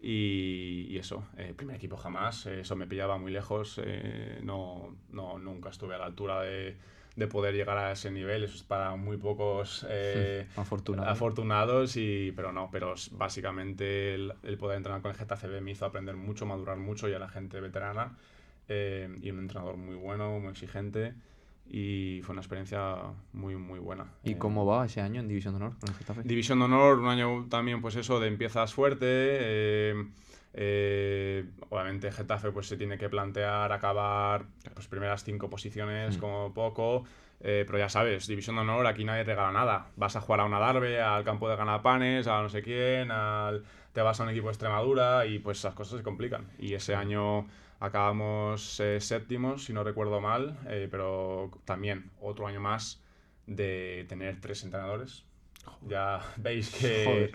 Y eso, primer equipo jamás, eso me pillaba muy lejos, nunca estuve a la altura de poder llegar a ese nivel, eso es para muy pocos afortunados, pero básicamente el poder entrenar con el Getafe B me hizo aprender mucho, madurar mucho, y a la gente veterana, y un entrenador muy bueno, muy exigente, y fue una experiencia muy, muy buena. ¿Y cómo va ese año en División de Honor con el Getafe? División de Honor, un año también, pues eso, de empiezas fuerte. Obviamente Getafe pues se tiene que plantear acabar pues primeras 5 posiciones como poco. Pero ya sabes, División de Honor, aquí nadie regala nada. Vas a jugar a una Darbe, al campo de Ganapanes, a no sé quién, te vas a un equipo de Extremadura, y pues esas cosas se complican. Y ese año acabamos séptimos, si no recuerdo mal, pero también otro año más de tener 3 entrenadores. Ya veis que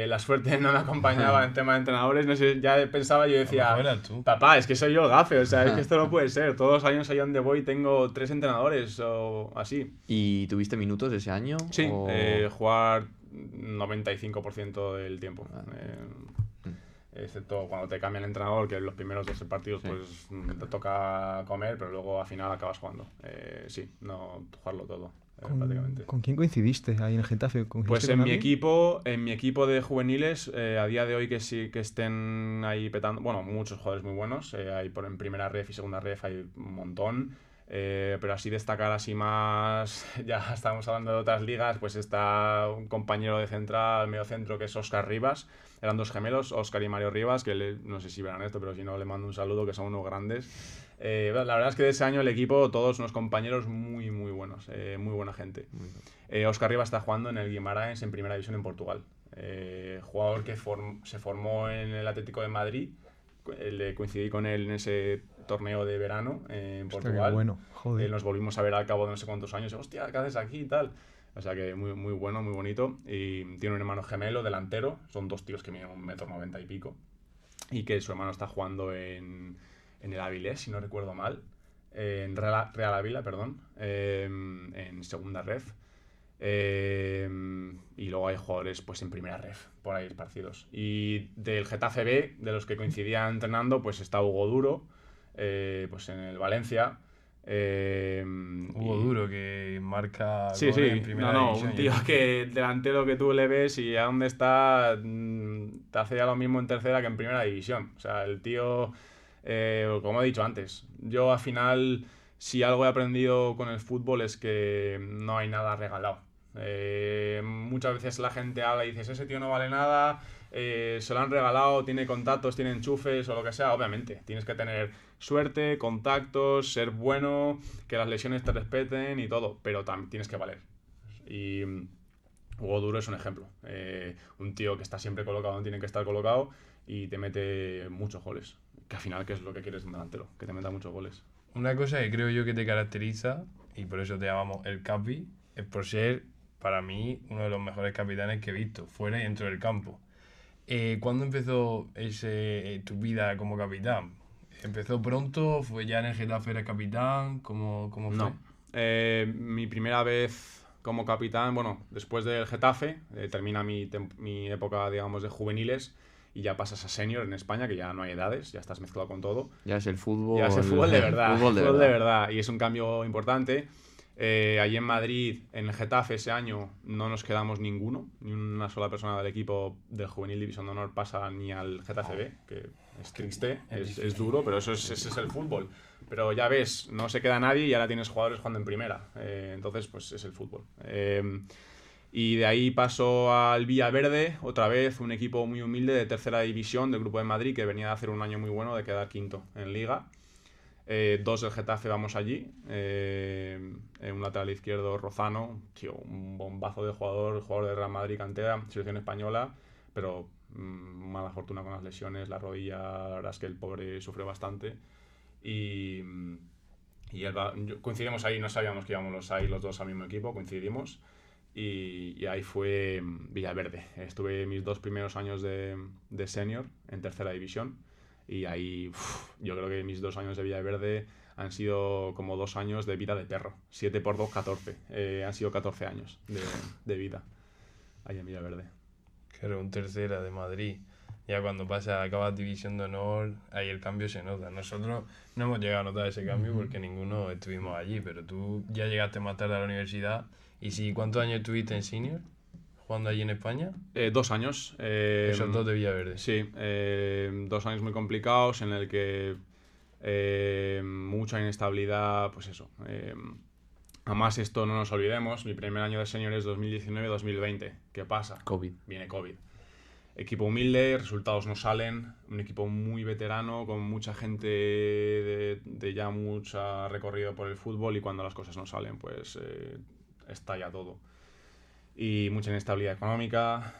la suerte no me acompañaba en tema de entrenadores. No sé, ya pensaba, yo A lo decía, mejor eras tú. papá, es que soy yo el gafe, o sea, es que esto no puede ser. Todos los años allá donde voy tengo 3 entrenadores o así. ¿Y tuviste minutos ese año? Sí, o- jugar 95% del tiempo. Excepto cuando te cambia el entrenador, que en los primeros 12 partidos Sí. pues te toca comer, pero luego al final acabas jugando. Sí, no jugarlo todo, prácticamente. ¿Con quién coincidiste ahí en el Getafe? Pues ¿Coincidiste en con mi alguien? equipo de juveniles, a día de hoy que sí que estén ahí petando, bueno, muchos jugadores muy buenos, en primera ref y segunda ref hay un montón, pero así destacar así más, ya estamos hablando de otras ligas, pues está un compañero de central, medio centro, que es Óscar Rivas. Eran 2 gemelos, Óscar y Mario Rivas, que no sé si verán esto, pero si no, le mando un saludo, que son unos grandes. La verdad es que de ese año el equipo, todos unos compañeros muy, muy buenos, muy buena gente. Óscar Rivas está jugando en el Guimarães en primera división en Portugal. Jugador que se formó en el Atlético de Madrid. Le coincidí con él en ese torneo de verano en Hostia, Portugal. qué bueno, joder. Nos volvimos a ver al cabo de no sé cuántos años. Hostia, ¿qué haces aquí y tal? O sea que muy, muy bueno, muy bonito. Y tiene un hermano gemelo, delantero. Son 2 tíos que miden 1,90 m y pico. Y que su hermano está jugando en el Avilés, si no recuerdo mal. En Real Ávila, perdón. En segunda ref. Y luego hay jugadores pues en primera ref, por ahí esparcidos. Y del Getafe B, de los que coincidían entrenando, pues está Hugo Duro, pues en el Valencia. Hugo Duro, que marca Sí, goles sí, en primera no, división. un tío que delantero que tú le ves y a dónde está, te hace ya lo mismo en tercera que en primera división. O sea, el tío, como he dicho antes, yo al final, si algo he aprendido con el fútbol es que no hay nada regalado. Muchas veces la gente habla y dices, ese tío no vale nada, se lo han regalado, tiene contactos, tiene enchufes o lo que sea. Obviamente, tienes que tener suerte, contactos, ser bueno, que las lesiones te respeten y todo, pero también tienes que valer. Y Hugo Duro es un ejemplo. Un tío que está siempre colocado donde tiene que estar colocado y te mete muchos goles. Que al final, ¿qué es lo que quieres de un delantero? Que te meta muchos goles. Una cosa que creo yo que te caracteriza, y por eso te llamamos el Capi, es por ser, para mí, uno de los mejores capitanes que he visto, fuera y dentro del campo. ¿Cuándo empezó tu vida como capitán? ¿Empezó pronto? ¿Fue ya en el Getafe eres capitán? ¿Cómo fue? No. Mi primera vez como capitán, bueno, después del Getafe, termina mi época, digamos, de juveniles y ya pasas a senior en España, que ya no hay edades, ya estás mezclado con todo. Ya es el fútbol. Ya es el fútbol de verdad. Fútbol de fútbol verdad. de verdad. Y es un cambio importante. Allí en Madrid, en el Getafe, ese año no nos quedamos ninguno. Ni una sola persona del equipo del Juvenil División de Honor pasa ni al Getafe B, que es triste, es duro, pero ese es el fútbol. Pero ya ves, no se queda nadie y ahora tienes jugadores jugando en primera. Entonces, pues es el fútbol. Y de ahí paso al Villaverde, otra vez un equipo muy humilde de tercera división del Grupo de Madrid, que venía de hacer un año muy bueno de quedar quinto en Liga. 2 del Getafe vamos allí. En un lateral izquierdo, Rozano, tío, un bombazo de jugador de Real Madrid, cantera, selección española. pero mala fortuna con las lesiones, la rodilla, la verdad es que el pobre sufrió bastante. Y coincidimos ahí, no sabíamos que íbamos ahí los dos al mismo equipo, coincidimos. Y ahí fue Villaverde. Estuve mis 2 primeros años de senior en tercera división. Y ahí yo creo que mis 2 años de Villaverde han sido como 2 años de vida de perro. 7 por 2, 14. Han sido 14 años de vida ahí en Villaverde. Claro, un tercera de Madrid. Ya cuando acabas División de Honor, ahí el cambio se nota. Nosotros no hemos llegado a notar ese cambio porque ninguno estuvimos allí, pero tú ya llegaste más tarde a la universidad. ¿Y si cuántos años estuviste en senior jugando allí en España? 2 años. Esos 2 de Villaverde. Sí, 2 años muy complicados en el que mucha inestabilidad, pues eso. Además, esto no nos olvidemos, mi primer año de senior es 2019-2020. ¿Qué pasa? COVID. Viene COVID. Equipo humilde, resultados no salen, un equipo muy veterano, con mucha gente de ya mucho recorrido por el fútbol, y cuando las cosas no salen, pues estalla todo. Y mucha inestabilidad económica,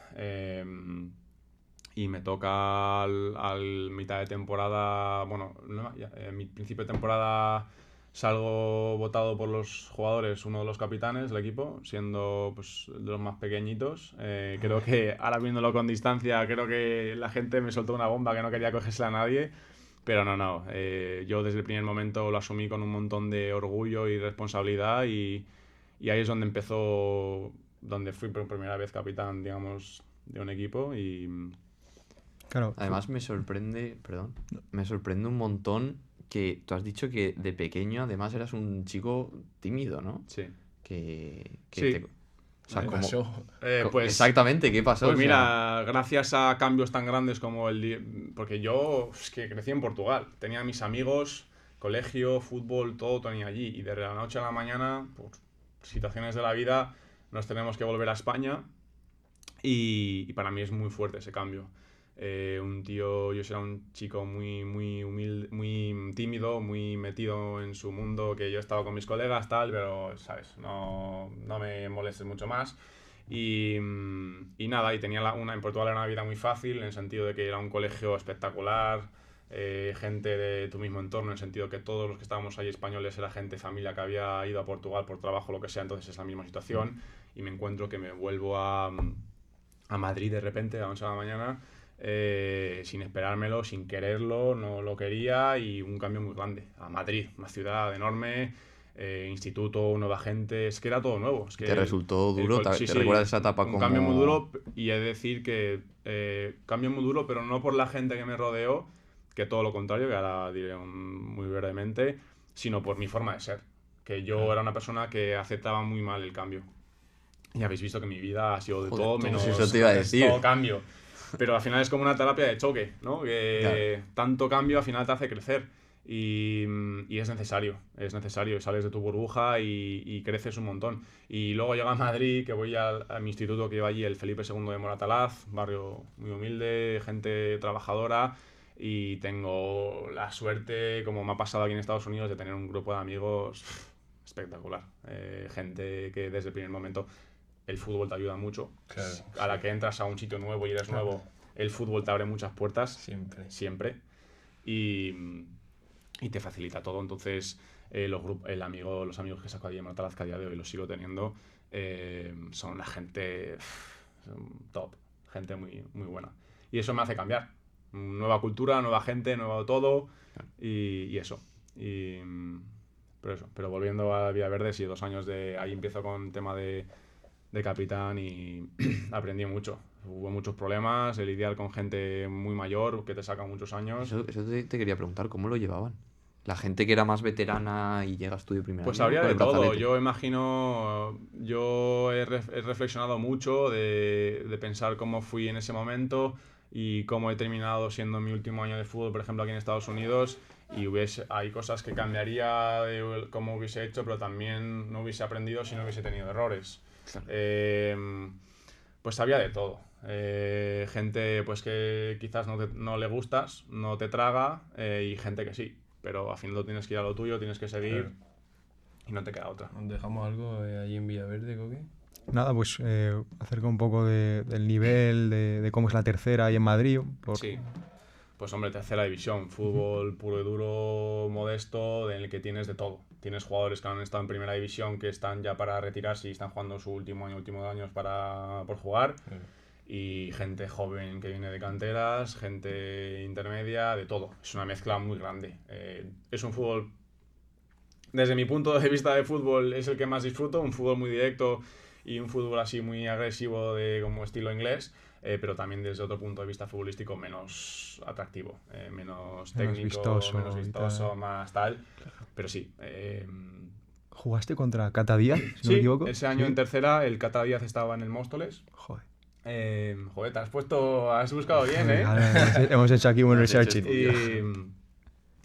y me toca al mitad de temporada, bueno, en mi principio de temporada salgo votado por los jugadores, uno de los capitanes del equipo, siendo pues de los más pequeñitos. Creo que ahora viéndolo con distancia, creo que la gente me soltó una bomba que no quería cogerse a nadie, pero no. Yo desde el primer momento lo asumí con un montón de orgullo y responsabilidad, y ahí es donde donde fui por primera vez capitán, digamos, de un equipo. Y Claro. Además me sorprende un montón que tú has dicho que de pequeño además eras un chico tímido, ¿no? sí. Sí. O sea, ¿Qué como- pasó? Pues, Exactamente, ¿qué pasó? Pues O sea, mira, gracias a cambios tan grandes como porque yo es que crecí en Portugal, tenía mis amigos, colegio, fútbol, todo tenía allí, y de la noche a la mañana, por situaciones de la vida, nos tenemos que volver a España, y para mí es muy fuerte ese cambio. Yo era un chico muy humilde, muy tímido, muy metido en su mundo, que yo estaba con mis colegas, tal, pero, ¿sabes? No me molestes mucho más. Y nada, y tenía en Portugal era una vida muy fácil, en el sentido de que era un colegio espectacular, gente de tu mismo entorno, en el sentido que todos los que estábamos ahí españoles era gente, familia que había ido a Portugal por trabajo, lo que sea, entonces es la misma situación. Y me encuentro que me vuelvo a Madrid de repente a las 11 de la mañana, sin esperármelo, sin quererlo, no lo quería, y un cambio muy grande. A Madrid, una ciudad enorme, instituto, nueva gente, es que era todo nuevo. Es que ¿te resultó duro? sí, ¿Te recuerdas esa etapa un como...? cambio muy duro, y he de decir que cambio muy duro, pero no por la gente que me rodeó, que todo lo contrario, que ahora diré muy brevemente, sino por mi forma de ser. Que yo era una persona que aceptaba muy mal el cambio. Y habéis visto que mi vida ha sido de Joder, todo pues menos eso te iba a decir. todo cambio. Pero al final es como una terapia de choque, ¿no? Que tanto cambio al final te hace crecer. Y es necesario. Sales de tu burbuja y creces un montón. Y luego llego a Madrid, que voy a mi instituto, que lleva allí el Felipe II de Moratalaz, barrio muy humilde, gente trabajadora. Y tengo la suerte, como me ha pasado aquí en Estados Unidos, de tener un grupo de amigos espectacular. Gente que desde el primer momento... El fútbol te ayuda mucho. Claro. A la que entras a un sitio nuevo y eres nuevo, el fútbol te abre muchas puertas. Siempre. Y te facilita todo. Entonces, los amigos que saco allí en Moratalaz, que a día de hoy los sigo teniendo, son la gente top. Gente muy, muy buena. Y eso me hace cambiar. Nueva cultura, nueva gente, nuevo todo. Y eso. Pero volviendo a Villaverde, sí, 2 años ahí empiezo con tema de capitán, y aprendí mucho. Hubo muchos problemas, el lidiar con gente muy mayor que te saca muchos años. Eso te quería preguntar, ¿cómo lo llevaban? La gente que era más veterana y llegas tú de primera. Pues año habría con de el todo. brazalete. Yo imagino, yo he reflexionado mucho de pensar cómo fui en ese momento y cómo he terminado siendo mi último año de fútbol, por ejemplo, aquí en Estados Unidos. Y hay cosas que cambiaría de cómo hubiese hecho, pero también no hubiese aprendido si no hubiese tenido errores. Claro. Pues había de todo. Gente pues que quizás no le gustas, no te traga, y gente que sí. Pero al final tienes que ir a lo tuyo, tienes que seguir, y no te queda otra. ¿Nos dejamos algo allí en Villaverde, Coque? Nada, pues acerca un poco del nivel, de cómo es la tercera ahí en Madrid. Sí, pues hombre, tercera división, fútbol puro y duro, modesto, en el que tienes de todo. Tienes jugadores que han estado en primera división que están ya para retirarse y están jugando su último año, últimos años por jugar. Y gente joven que viene de canteras, gente intermedia, de todo. Es una mezcla muy grande. Es un fútbol, desde mi punto de vista de fútbol, es el que más disfruto. Un fútbol muy directo y un fútbol así muy agresivo como estilo inglés. Pero también desde otro punto de vista futbolístico menos atractivo, menos técnico, menos vistoso, más tal. Pero sí. ¿Jugaste contra Cata Díaz, si no me equivoco? Ese año en tercera el Cata Díaz estaba en el Móstoles. Joder. Joder, has buscado bien, ¿eh? Hemos hecho aquí un researching.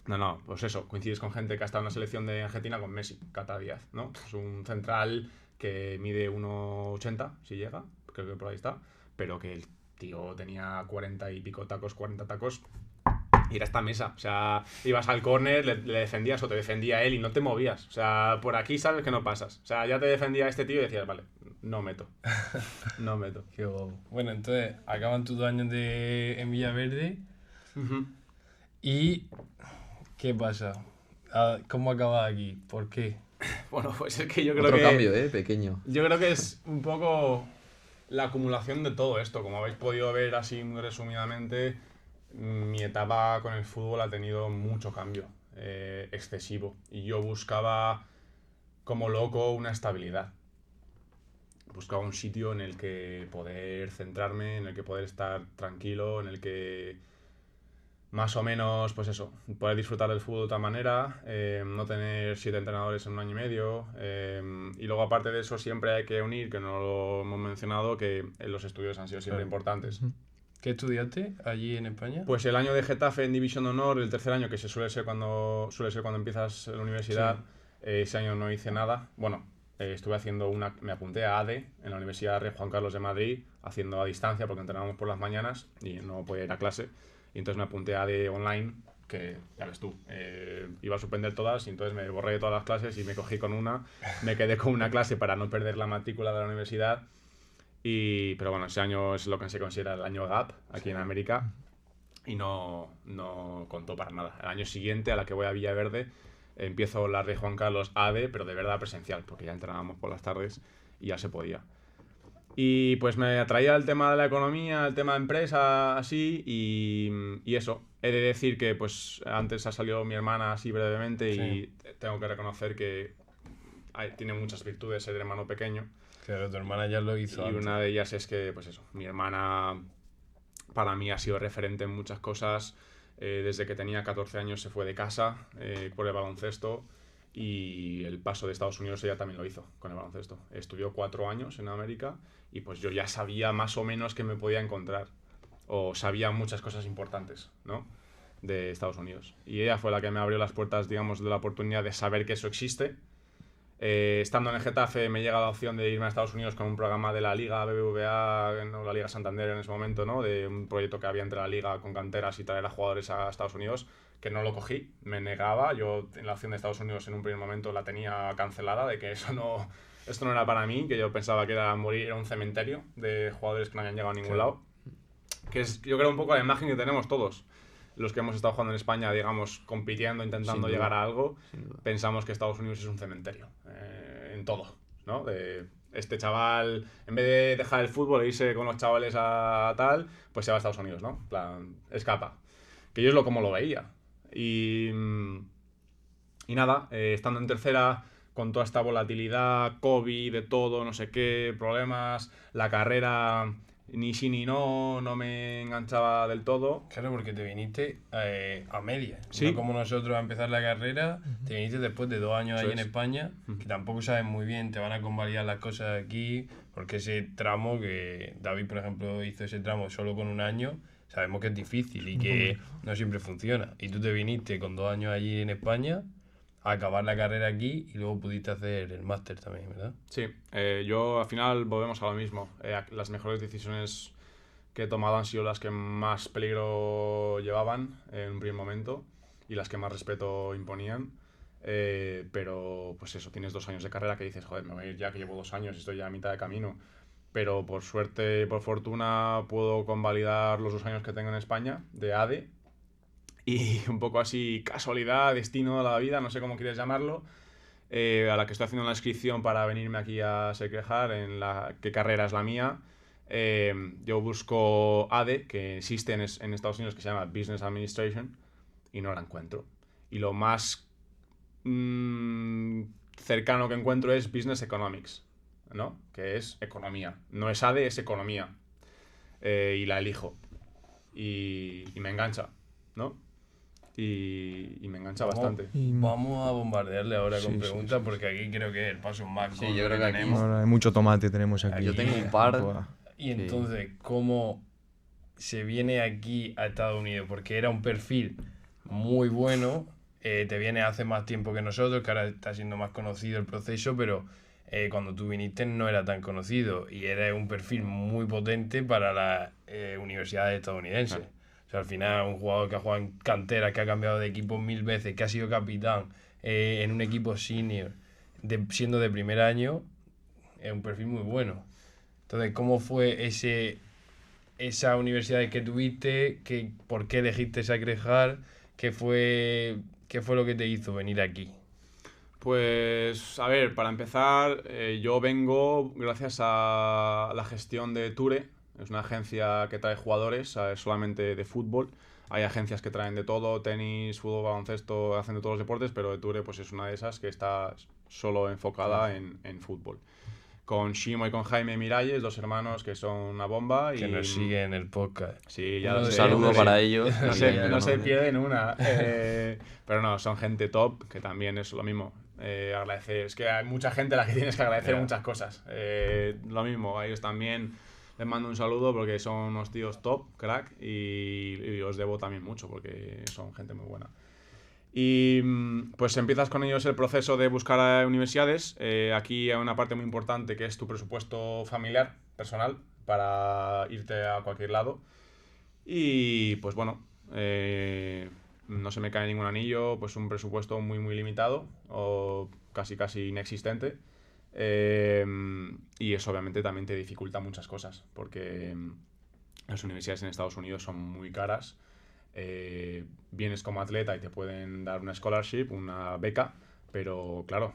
No, pues eso, coincides con gente que ha estado en la selección de Argentina con Messi, Cata Díaz, ¿no? Es un central que mide 1,80, si llega, creo que por ahí está, pero que el tío tenía 40 y pico tacos, 40 tacos, y era esta mesa. O sea, ibas al córner, le defendías o te defendía él y no te movías. O sea, por aquí sabes que no pasas. O sea, ya te defendía este tío y decías, vale, no meto. No meto. Qué guapo. Bueno, entonces, acaban tus 2 años en Villaverde. ¿Y qué pasa? ¿Cómo acabas aquí? ¿Por qué? Bueno, pues es que yo creo Otro que... cambio, pequeño. Yo creo que es un poco la acumulación de todo esto. Como habéis podido ver así muy resumidamente, mi etapa con el fútbol ha tenido mucho cambio, excesivo. Y yo buscaba como loco una estabilidad. Buscaba un sitio en el que poder centrarme, en el que poder estar tranquilo, en el que más o menos, pues eso, poder disfrutar del fútbol de otra manera, no tener 7 entrenadores en un año y medio. Y luego, aparte de eso, siempre hay que unir, que no lo hemos mencionado, que los estudios han sido siempre importantes. ¿Qué estudiaste allí en España? Pues el año de Getafe en División de Honor, el tercer año, que suele ser cuando empiezas la universidad, ese año no hice nada. Bueno, estuve haciendo me apunté a ADE en la Universidad Rey Juan Carlos de Madrid, haciendo a distancia porque entrenábamos por las mañanas y no podía ir a clase. Y entonces me apunté a ADE online, que ya ves tú, iba a suspender todas y entonces me borré de todas las clases y me cogí con una. Me quedé con una clase para no perder la matrícula de la universidad. Pero bueno, ese año es lo que se considera el año gap aquí en América y no contó para nada. El año siguiente, a la que voy a Villaverde, empiezo la Rey Juan Carlos ADE, pero de verdad presencial, porque ya entrenábamos por las tardes y ya se podía. Y pues me atraía el tema de la economía, el tema de empresa, así, y eso. He de decir que pues antes ha salido mi hermana así brevemente y tengo que reconocer que tiene muchas virtudes ser hermano pequeño. Claro, tu hermana ya lo hizo Y antes. una de ellas es que, pues eso, mi hermana para mí ha sido referente en muchas cosas. Desde que tenía 14 años se fue de casa por el baloncesto y el paso de Estados Unidos ella también lo hizo con el baloncesto. Estudió 4 años en América y pues yo ya sabía más o menos que me podía encontrar o sabía muchas cosas importantes, ¿no?, de Estados Unidos. Y ella fue la que me abrió las puertas, digamos, de la oportunidad de saber que eso existe. Estando en el Getafe me llega la opción de irme a Estados Unidos con un programa de la Liga BBVA, no, la Liga Santander en ese momento, ¿no?, de un proyecto que había entre la Liga con canteras y traer a jugadores a Estados Unidos, que no lo cogí, me negaba. Yo en la opción de Estados Unidos en un primer momento la tenía cancelada, de que esto no era para mí, que yo pensaba que era morir, era un cementerio de jugadores que no habían llegado a ningún lado. Que es, yo creo, un poco la imagen que tenemos todos los que hemos estado jugando en España, digamos, compitiendo, intentando llegar a algo. Pensamos que Estados Unidos es un cementerio, en todo, ¿no? De este chaval, en vez de dejar el fútbol e irse con los chavales a tal, pues se va a Estados Unidos, ¿no? En plan, escapa. Que yo es como lo veía. Y nada, estando en tercera, con toda esta volatilidad, COVID, de todo, no sé qué, problemas, la carrera ni sí ni no me enganchaba del todo. Claro, porque te viniste a media. Sí. No como nosotros a empezar la carrera, te viniste después de 2 años ahí en España, que tampoco sabes muy bien, te van a convalidar las cosas aquí, porque ese tramo que David, por ejemplo, hizo ese tramo solo con 1 año, sabemos que es difícil y que no siempre funciona. Y tú te viniste con 2 años allí en España a acabar la carrera aquí y luego pudiste hacer el máster también, ¿verdad? Sí, yo al final volvemos a lo mismo. Las mejores decisiones que he tomado han sido las que más peligro llevaban en un primer momento y las que más respeto imponían. pero pues eso, tienes 2 años de carrera que dices, joder, me voy a ir ya que llevo 2 años y estoy ya a mitad de camino. Pero por suerte, por fortuna, puedo convalidar los 2 años que tengo en España de ADE. Y un poco así, casualidad, destino de la vida, no sé cómo quieres llamarlo, a la que estoy haciendo la inscripción para venirme aquí a Sacred Heart, en qué carrera es la mía. Yo busco ADE, que existe en Estados Unidos, que se llama Business Administration, y no la encuentro. Y lo más cercano que encuentro es Business Economics, ¿no? Que es economía. No es ADE, es economía. Y la elijo. Y me engancha, ¿no? Y me engancha bastante. Vamos a bombardearle ahora con Sí, preguntas, porque aquí creo que es el paso más Sí, gordo yo creo que aquí- tenemos. Bueno, hay mucho tomate tenemos aquí. Yo tengo un par. Buah. Y entonces, ¿cómo se viene aquí a Estados Unidos? Porque era un perfil muy bueno, te viene hace más tiempo que nosotros, que ahora está siendo más conocido el proceso, pero cuando tú viniste no era tan conocido y era un perfil muy potente para las universidades estadounidenses. Claro. O sea, al final un jugador que ha jugado en cantera, que ha cambiado de equipo 1000 veces, que ha sido capitán en un equipo senior, siendo de primer año, es un perfil muy bueno. Entonces, ¿cómo fue esa universidad que tuviste? ¿Por qué elegiste Sacred Heart? ¿Qué fue lo que te hizo venir aquí? Pues, a ver, para empezar, yo vengo gracias a la gestión de Ture. Es una agencia que trae jugadores solamente de fútbol. Hay agencias que traen de todo, tenis, fútbol, baloncesto, hacen de todos los deportes, pero de Ture pues es una de esas que está solo enfocada en fútbol. Con Shimo y con Jaime Miralles, 2 hermanos que son una bomba. Que nos sigue en el podcast. Sí, ya Uno lo de sé. Un saludo ellos, para sí. ellos. No se pierden una. Pero no, son gente top, que también es lo mismo. Agradecer. Es que hay mucha gente a la que tienes que agradecer Ya. muchas cosas. Lo mismo, a ellos también les mando un saludo porque son unos tíos top, crack, y os debo también mucho porque son gente muy buena. Y pues empiezas con ellos el proceso de buscar universidades. Aquí hay una parte muy importante que es tu presupuesto familiar, personal, para irte a cualquier lado. Y pues bueno, no se me cae ningún anillo, pues un presupuesto muy muy limitado o casi inexistente. Y eso obviamente también te dificulta muchas cosas, porque las universidades en Estados Unidos son muy caras. Vienes como atleta y te pueden dar una scholarship, una beca, pero claro,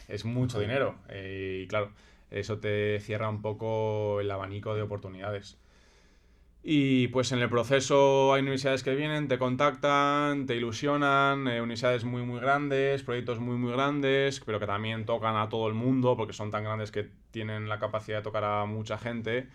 es mucho dinero. Y claro, eso te cierra un poco el abanico de oportunidades. Y pues en el proceso hay universidades que vienen, te contactan, te ilusionan, universidades muy muy grandes, proyectos muy muy grandes, pero que también tocan a todo el mundo porque son tan grandes que tienen la capacidad de tocar a mucha gente.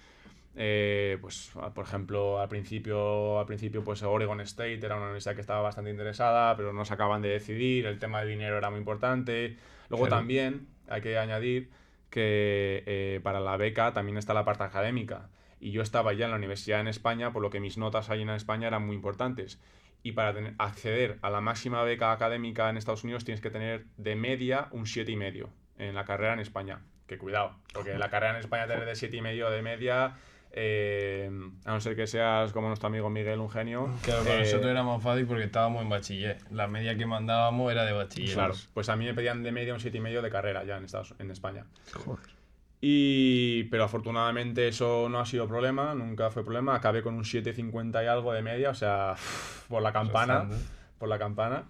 Pues por ejemplo al principio pues Oregon State era una universidad que estaba bastante interesada, pero no se acaban de decidir, el tema del dinero era muy importante. Luego Claro. también hay que añadir que para la beca también está la parte académica. Y yo estaba ya en la universidad en España, por lo que mis notas ahí en España eran muy importantes. Y para acceder a la máxima beca académica en Estados Unidos tienes que tener de media un 7,5 en la carrera en España. Que cuidado, porque la carrera en España tener de 7,5 de media, a no ser que seas como nuestro amigo Miguel, un genio. Claro, para nosotros era más fácil porque estábamos en bachiller. La media que mandábamos era de bachiller. Claro, pues a mí me pedían de media un 7,5 de carrera ya en España. Joder. Pero afortunadamente eso no ha sido problema, nunca fue problema. Acabé con un 7,50 y algo de media, o sea, por la campana. Por la campana.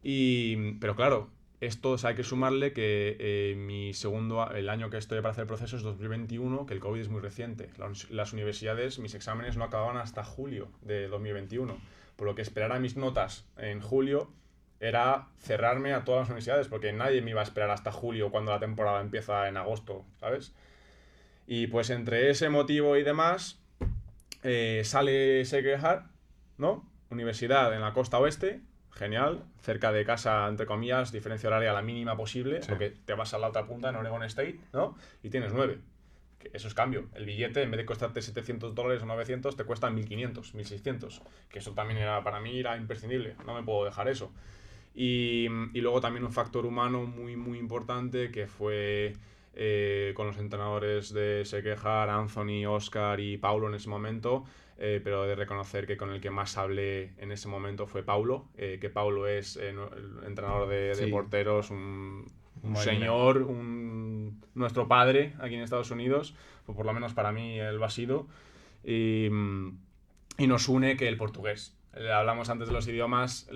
Pero claro, esto hay que sumarle que el año que estoy para hacer el proceso es 2021, que el COVID es muy reciente. Las universidades, mis exámenes no acababan hasta julio de 2021. Por lo que esperar a mis notas en julio era cerrarme a todas las universidades, porque nadie me iba a esperar hasta julio cuando la temporada empieza en agosto, ¿sabes? Y pues entre ese motivo y demás, sale Sacred Heart, ¿no? Universidad en la costa oeste, genial, cerca de casa, entre comillas, diferencia horaria la mínima posible, porque te vas a la otra punta en Oregon State, ¿no? Y tienes 9. Que eso es cambio. El billete, en vez de costarte $700 o 900, te cuesta 1.500, 1.600. Que eso también para mí era imprescindible. No me puedo dejar eso. Y luego también un factor humano muy, muy importante que fue con los entrenadores de Sequejar, Anthony, Oscar y Paulo en ese momento, pero he de reconocer que con el que más hablé en ese momento fue Paulo, que Paulo es el entrenador de Sí. porteros, un Máquina. señor, nuestro padre aquí en Estados Unidos, o por lo menos para mí él lo ha sido, y nos une que el portugués. Hablamos antes de los idiomas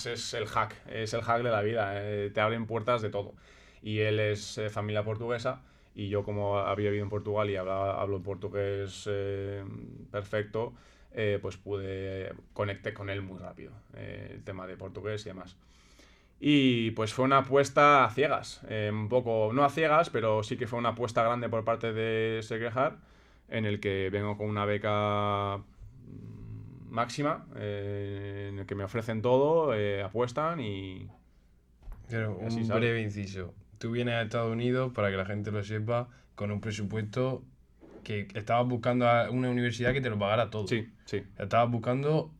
es el hack de la vida, te abren puertas de todo. Y él es familia portuguesa, y yo, como había vivido en Portugal y hablo portugués perfecto, pues conecté con él muy rápido, el tema de portugués y demás. Y pues fue una apuesta a ciegas, un poco, no a ciegas, pero sí que fue una apuesta grande por parte de Sequejar, en el que vengo con una beca máxima, en el que me ofrecen todo, apuestan y... Pero Así un sale. breve inciso. Tú vienes a Estados Unidos, para que la gente lo sepa, con un presupuesto que estabas buscando a una universidad que te lo pagara todo. Sí, sí, Estabas buscando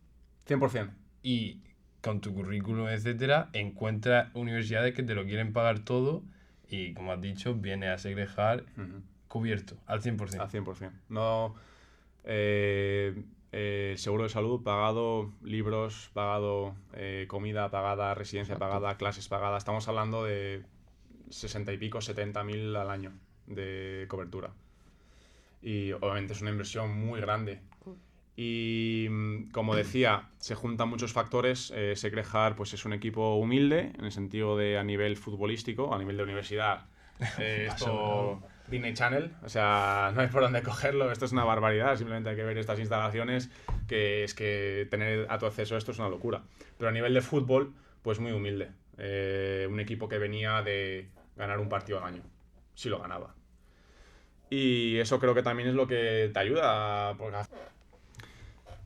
100%. y con tu currículum, etcétera, encuentras universidades que te lo quieren pagar todo y, como has dicho, vienes a Sequejar Ujú. cubierto, al 100%. Al 100%. No, seguro de salud pagado, libros pagado, comida pagada, residencia pagada, clases pagadas. Estamos hablando de 60 y pico, 70.000 al año de cobertura. Y obviamente es una inversión muy grande. Y como decía, se juntan muchos factores. Sequejar pues es un equipo humilde en el sentido de a nivel futbolístico, a nivel de universidad. Esto Disney Channel, o sea, no hay por dónde cogerlo. Esto es una barbaridad. Simplemente hay que ver estas instalaciones, que es que tener a tu acceso a esto es una locura. Pero a nivel de fútbol, pues muy humilde. Un equipo que venía de ganar un partido al año, si lo ganaba. Y eso creo que también es lo que te ayuda.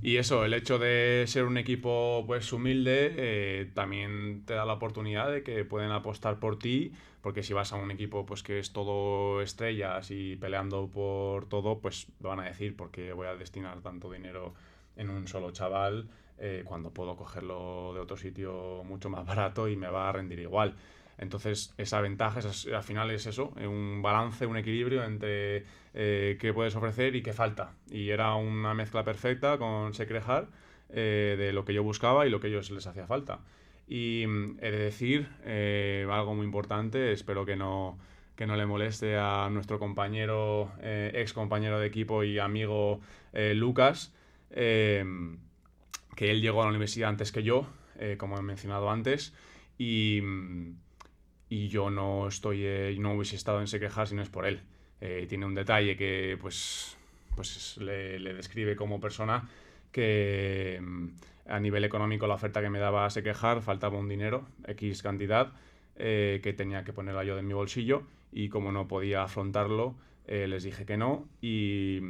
Y eso, el hecho de ser un equipo pues humilde, también te da la oportunidad de que pueden apostar por ti, porque si vas a un equipo pues que es todo estrellas y peleando por todo, pues van a decir por qué voy a destinar tanto dinero en un solo chaval, cuando puedo cogerlo de otro sitio mucho más barato y me va a rendir igual. Entonces, esa ventaja, al final es eso, un balance, un equilibrio entre qué puedes ofrecer y qué falta. Y era una mezcla perfecta con Sequejar, de lo que yo buscaba y lo que a ellos les hacía falta. Y he de decir algo muy importante, espero que no le moleste a nuestro compañero, ex compañero de equipo y amigo Lucas, que él llegó a la universidad antes que yo, como he mencionado antes, y yo no hubiese estado en Sequejar si no es por él. Tiene un detalle que pues le describe como persona, que a nivel económico la oferta que me daba Sequejar faltaba un dinero, X cantidad, que tenía que ponerla yo de mi bolsillo, y como no podía afrontarlo, les dije que no, y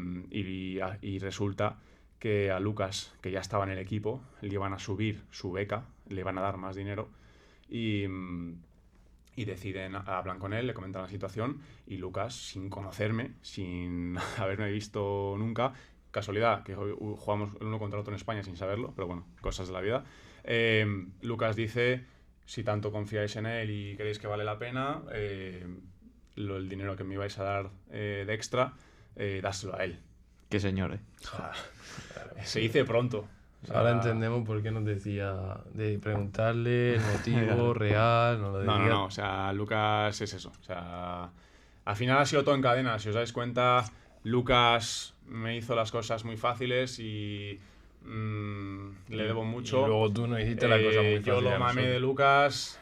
resulta que a Lucas, que ya estaba en el equipo, le iban a subir su beca, le iban a dar más dinero, y deciden, hablan con él, le comentan la situación, y Lucas, sin conocerme, sin haberme visto nunca, casualidad que jugamos el uno contra el otro en España sin saberlo, pero bueno, cosas de la vida, Lucas dice: si tanto confiáis en él y creéis que vale la pena, el dinero que me ibais a dar de extra, dáselo a él. Qué señor, O sea, se dice pronto. O sea, Ahora entendemos por qué nos decía de preguntarle el motivo real. No, o sea, Lucas es eso. O sea, al final ha sido todo en cadena. Si os dais cuenta, Lucas me hizo las cosas muy fáciles y le debo mucho. Y luego tú nos hiciste las cosas muy fáciles. Yo lo a mamé de nosotros. Lucas,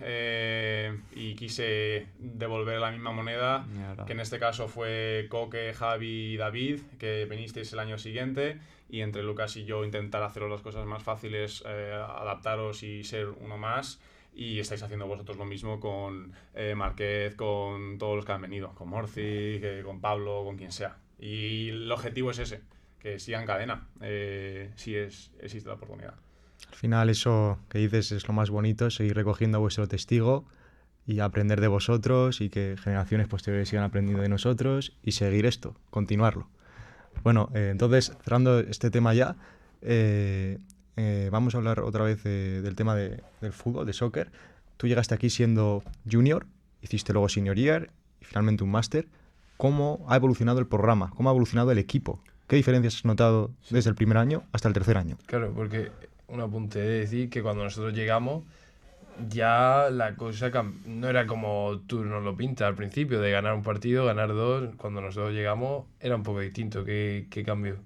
y quise devolver la misma moneda, Mierda. que en este caso fue Coque, Javi y David, que vinisteis el año siguiente, y entre Lucas y yo intentar haceros las cosas más fáciles, adaptaros y ser uno más. Y estáis haciendo vosotros lo mismo con Márquez, con todos los que han venido, con Morci, con Pablo, con quien sea. Y el objetivo es ese, que sigan cadena, si existe la oportunidad. Al final eso que dices es lo más bonito, seguir recogiendo a vuestro testigo y aprender de vosotros, y que generaciones posteriores sigan aprendiendo de nosotros, y seguir esto, continuarlo. Bueno, entonces, cerrando este tema ya, vamos a hablar otra vez del tema del fútbol, de soccer. Tú llegaste aquí siendo junior, hiciste luego senior year y finalmente un máster. cómo ha evolucionado el programa, cómo ha evolucionado el equipo. ¿Qué diferencias has notado desde el primer año hasta el tercer año? Claro, porque un apunte de decir que cuando nosotros llegamos ya la cosa no era como tú nos lo pintas al principio, de ganar un partido, ganar dos. Cuando nosotros llegamos era un poco distinto. ¿Qué cambió?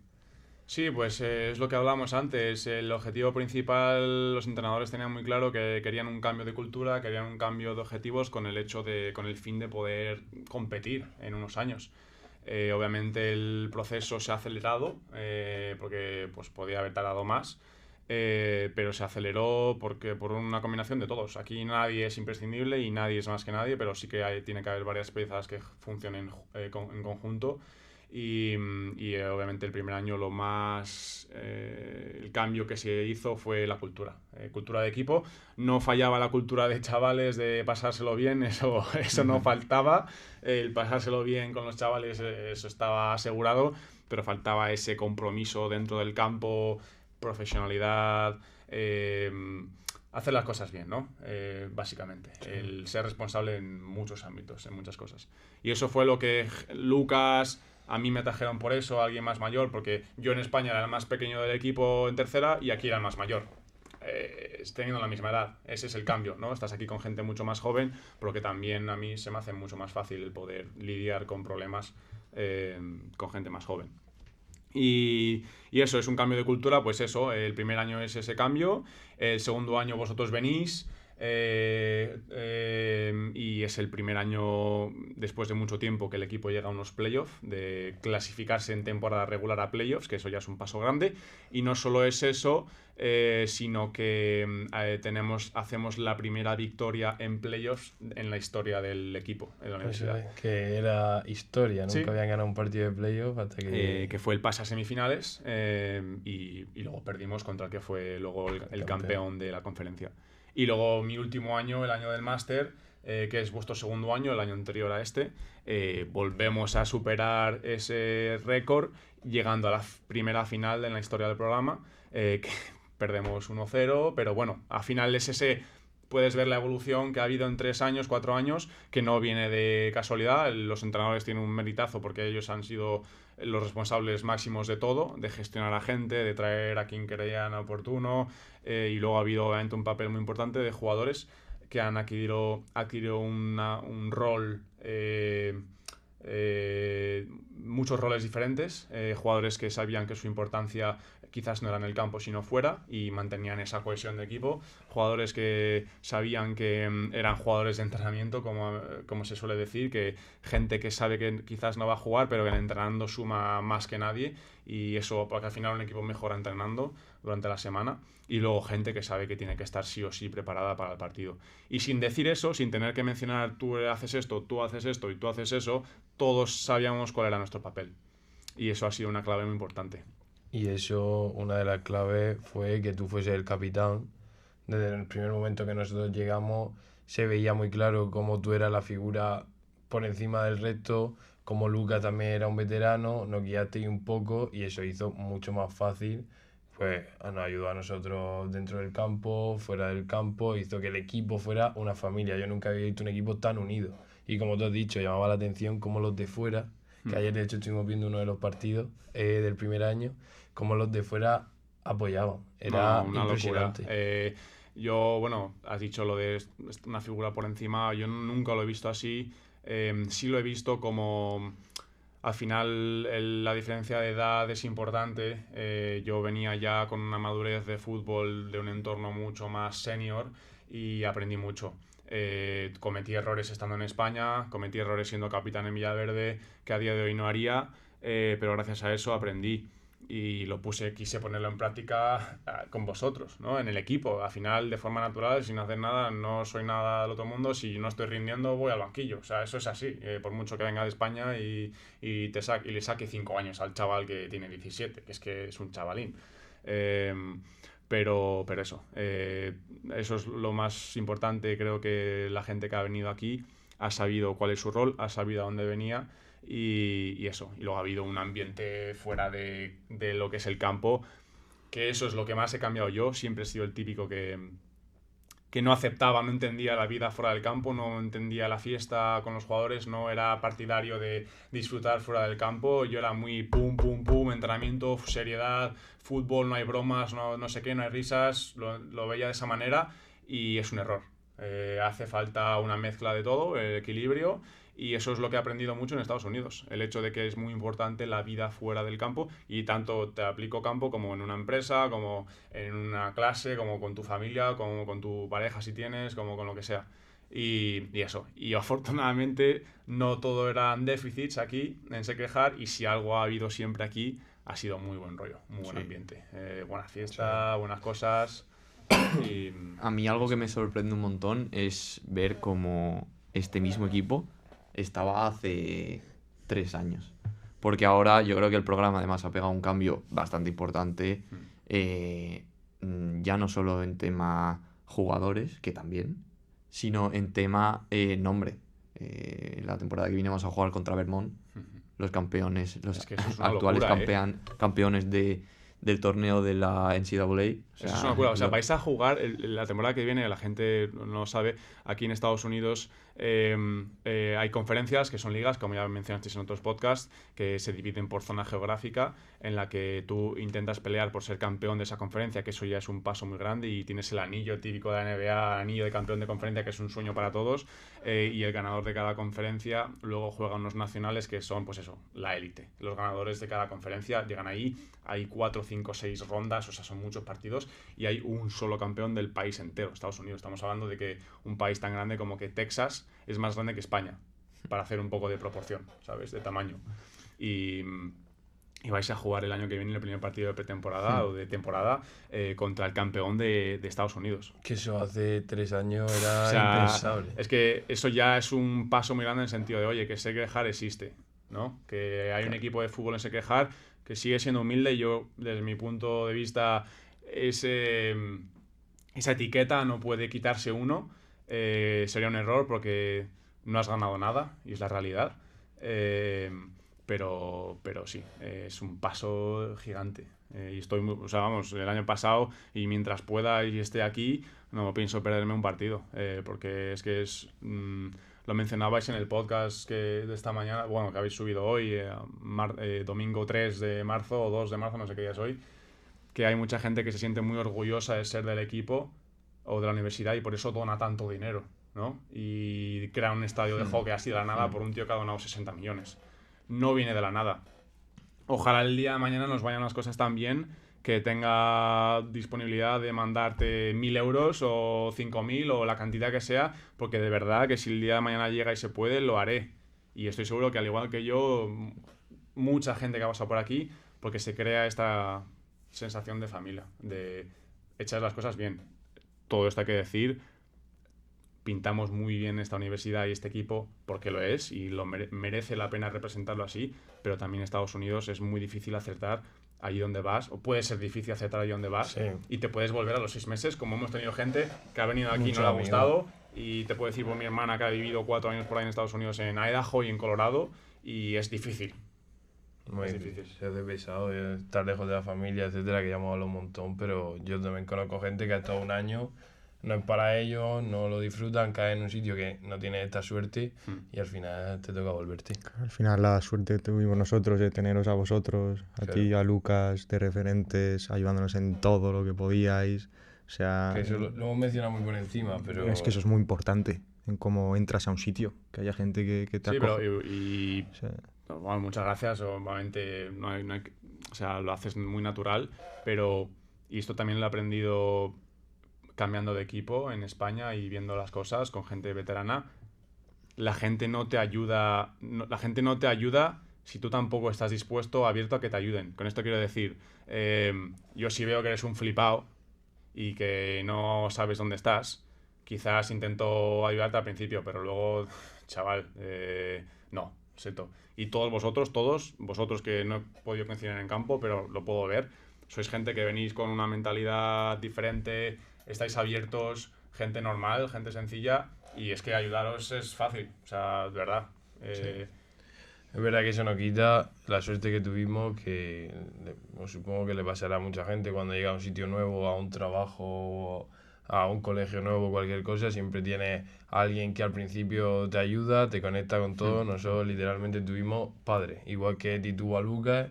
Sí, pues es lo que hablábamos antes. El objetivo principal, los entrenadores tenían muy claro que querían un cambio de cultura, querían un cambio de objetivos con el fin de poder competir en unos años. Obviamente el proceso se ha acelerado porque pues, podía haber tardado más, pero se aceleró por una combinación de todos. Aquí nadie es imprescindible y nadie es más que nadie, pero sí que tiene que haber varias piezas que funcionen en conjunto. Y obviamente el primer año el cambio que se hizo fue la cultura, cultura de equipo. No fallaba la cultura de chavales de pasárselo bien, eso no faltaba. El pasárselo bien con los chavales, eso estaba asegurado, pero faltaba ese compromiso dentro del campo, profesionalidad, hacer las cosas bien, ¿no? Básicamente, el ser responsable en muchos ámbitos, en muchas cosas. Y eso fue lo que Lucas... A mí me trajeron por eso, a alguien más mayor, porque yo en España era el más pequeño del equipo en tercera y aquí era el más mayor. Teniendo la misma edad. Ese es el cambio, ¿no? Estás aquí con gente mucho más joven, pero que también a mí se me hace mucho más fácil el poder lidiar con problemas con gente más joven. Y eso es un cambio de cultura, pues eso, el primer año es ese cambio, el segundo año vosotros venís, y es el primer año después de mucho tiempo que el equipo llega a unos playoffs, de clasificarse en temporada regular a playoffs, que eso ya es un paso grande. Y no solo es eso, sino que hacemos la primera victoria en playoffs en la historia del equipo de la universidad. Que era historia, nunca Sí. habían ganado un partido de playoff hasta que fue el pase a semifinales, y luego perdimos contra el que fue luego el campeón de la conferencia. Y luego mi último año, el año del máster, que es vuestro segundo año, el año anterior a este, volvemos a superar ese récord llegando a la primera final en la historia del programa, que perdemos 1-0, pero bueno, al final es ese... Puedes ver la evolución que ha habido en 3 años, 4 años, que no viene de casualidad. Los entrenadores tienen un meritazo porque ellos han sido los responsables máximos de todo, de gestionar a gente, de traer a quien creían oportuno, y luego ha habido obviamente un papel muy importante de jugadores que han adquirido un rol, muchos roles diferentes, jugadores que sabían que su importancia quizás no era en el campo sino fuera y mantenían esa cohesión de equipo, jugadores que sabían que eran jugadores de entrenamiento, como se suele decir, que gente que sabe que quizás no va a jugar pero que entrenando suma más que nadie, y eso porque al final un equipo mejora entrenando durante la semana, y luego gente que sabe que tiene que estar sí o sí preparada para el partido. Y sin decir eso, sin tener que mencionar tú haces esto, tú haces esto y tú haces eso, todos sabíamos cuál era nuestro papel, y eso ha sido una clave muy importante. Y eso, una de las claves fue que tú fueses el capitán. Desde el primer momento que nosotros llegamos, se veía muy claro cómo tú eras la figura por encima del resto, como Luca también era un veterano, nos guiaste un poco y eso hizo mucho más fácil, pues nos ayudó a nosotros dentro del campo, fuera del campo, hizo que el equipo fuera una familia. Yo nunca había visto un equipo tan unido. Y como tú has dicho, llamaba la atención cómo los de fuera, que ayer de hecho estuvimos viendo uno de los partidos del primer año, como los de fuera apoyaban. Era impresionante. Locura. Yo, bueno, has dicho lo de una figura por encima, yo nunca lo he visto así. Sí lo he visto como... Al final la diferencia de edad es importante. Yo venía ya con una madurez de fútbol de un entorno mucho más senior y aprendí mucho. Cometí errores estando en España, cometí errores siendo capitán en Villaverde, que a día de hoy no haría, pero gracias a eso aprendí y quise ponerlo en práctica con vosotros, ¿no? En el equipo. Al final, de forma natural, sin hacer nada, no soy nada del otro mundo. Si no estoy rindiendo, voy al banquillo. O sea, eso es así. Por mucho que venga de España y le saque 5 años al chaval que tiene 17, que es un chavalín. Pero eso. Eso es lo más importante. Creo que la gente que ha venido aquí ha sabido cuál es su rol, ha sabido a dónde venía. Y eso, y luego ha habido un ambiente fuera de lo que es el campo, que eso es lo que más he cambiado yo. Siempre he sido el típico que que no aceptaba, no entendía la vida fuera del campo, no entendía la fiesta con los jugadores, no era partidario de disfrutar fuera del campo. Yo era muy pum, pum, pum, entrenamiento, seriedad, fútbol, no hay bromas, no sé qué, no hay risas, lo veía de esa manera y es un error. Hace falta una mezcla de todo, el equilibrio, y eso es lo que he aprendido mucho en Estados Unidos, el hecho de que es muy importante la vida fuera del campo, y tanto te aplico campo como en una empresa, como en una clase, como con tu familia, como con tu pareja si tienes, como con lo que sea. Y eso, y afortunadamente no todo eran déficits aquí en Sequejar, y si algo ha habido siempre aquí ha sido muy buen rollo, muy buen ambiente, buena fiesta, buenas cosas. Y A mí algo que me sorprende un montón es ver cómo este mismo equipo estaba hace 3 años. Porque ahora yo creo que el programa además ha pegado un cambio bastante importante, ya no solo en tema jugadores, que también, sino en tema nombre. La temporada que viene vamos a jugar contra Vermont, los campeones, los Es que eso es una actuales locura, campeones del torneo de la NCAA. O eso sea, es una locura. O sea, vais a jugar la temporada que viene, la gente no lo sabe, aquí en Estados Unidos hay conferencias que son ligas, como ya mencionasteis en otros podcasts, que se dividen por zona geográfica, en la que tú intentas pelear por ser campeón de esa conferencia, que eso ya es un paso muy grande, y tienes el anillo típico de la NBA, anillo de campeón de conferencia, que es un sueño para todos, y el ganador de cada conferencia luego juega unos nacionales que son, pues eso, la élite. Los ganadores de cada conferencia llegan ahí, hay 4, 5, 6 rondas, o sea, son muchos partidos, y hay un solo campeón del país entero, Estados Unidos. Estamos hablando de que un país tan grande como que Texas es más grande que España, para hacer un poco de proporción, ¿sabes? De tamaño. Y vais a jugar el año que viene el primer partido de pretemporada o de temporada contra el campeón de Estados Unidos. Que eso hace 3 años era O sea, impensable. es que eso ya es un paso muy grande en el sentido de, oye, que Sequejar existe, ¿no? Que hay un equipo de fútbol en Sequejar que sigue siendo humilde, y yo, desde mi punto de vista, esa etiqueta no puede quitarse uno. Sería un error porque no has ganado nada, y es la realidad. Pero sí, es un paso gigante. Y estoy o sea, vamos, el año pasado, y mientras pueda y esté aquí, no pienso perderme un partido. Porque es que lo mencionabais en el podcast de esta mañana, bueno, que habéis subido hoy, domingo 3 de marzo o 2 de marzo, no sé qué día es hoy, que hay mucha gente que se siente muy orgullosa de ser del equipo o de la universidad, y por eso dona tanto dinero, ¿no? Y crea un estadio de hockey así de la nada por un tío que ha donado 60 millones. No viene de la nada. Ojalá el día de mañana nos vayan las cosas tan bien que tenga disponibilidad de mandarte 1.000 euros o 5.000 o la cantidad que sea, porque de verdad que si el día de mañana llega y se puede, lo haré. Y estoy seguro que, al igual que yo, mucha gente que ha pasado por aquí, porque se crea esta sensación de familia, de echar las cosas bien. Todo esto hay que decir, pintamos muy bien esta universidad y este equipo porque lo es, y merece la pena representarlo así, pero también en Estados Unidos es muy difícil acertar allí donde vas, o puede ser difícil acertar allí donde vas, Sí. y te puedes volver a los 6 meses, como hemos tenido gente que ha venido aquí y Mucho no le ha amigo. gustado, y te puedo decir por mi hermana, que ha vivido 4 años por ahí en Estados Unidos, en Idaho y en Colorado, y es difícil. Muy Es difícil. difícil. Se hace pesado estar lejos de la familia, etcétera, que ya hemos hablado un montón, pero yo también conozco gente que ha estado un año, no es para ellos, no lo disfrutan, caen en un sitio que no tiene esta suerte y al final te toca volverte. Al final la suerte tuvimos nosotros de teneros a vosotros, a Claro. ti, a Lucas, de referentes, ayudándonos en todo lo que podíais. O sea, Que eso lo hemos mencionado muy por encima, pero es que eso es muy importante en cómo entras a un sitio, que haya gente que te Sí, acoge. pero y O sea, bueno, muchas gracias, obviamente o sea, lo haces muy natural, pero, y esto también lo he aprendido cambiando de equipo en España y viendo las cosas con gente veterana, la gente no te ayuda, la gente no te ayuda si tú tampoco estás dispuesto, abierto a que te ayuden. Con esto quiero decir, yo si veo que eres un flipado y que no sabes dónde estás, quizás intento ayudarte al principio, pero luego, chaval, no, siento. Y todos vosotros que no he podido coincidir en campo, pero lo puedo ver, sois gente que venís con una mentalidad diferente, estáis abiertos, gente normal, gente sencilla, y es que ayudaros es fácil, o sea, de verdad. es verdad que eso no quita la suerte que tuvimos, que supongo que le pasará a mucha gente cuando llega a un sitio nuevo, a un trabajo, a un colegio nuevo o cualquier cosa, siempre tienes a alguien que al principio te ayuda, te conecta con todo. Nosotros literalmente tuvimos padres, igual que Eti tuvo a Lucas,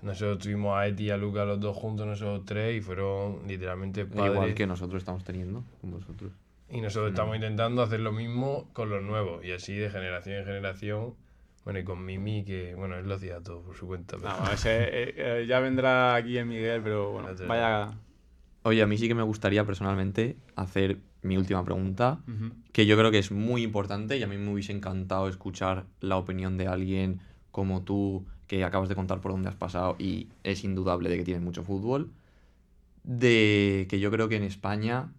nosotros tuvimos a Eti y a Lucas los dos juntos, nosotros tres, y fueron literalmente padres. Igual que nosotros estamos teniendo con vosotros. Y nosotros estamos intentando hacer lo mismo con los nuevos, y así de generación en generación. Bueno, y con Mimi, que bueno, él lo hacía todo por su cuenta. Pero... No, ya vendrá aquí el Miguel, pero bueno, vaya... Oye, a mí sí que me gustaría personalmente hacer mi última pregunta, que yo creo que es muy importante y a mí me hubiese encantado escuchar la opinión de alguien como tú, que acabas de contar por dónde has pasado y es indudable de que tienes mucho fútbol, de que yo creo que en España,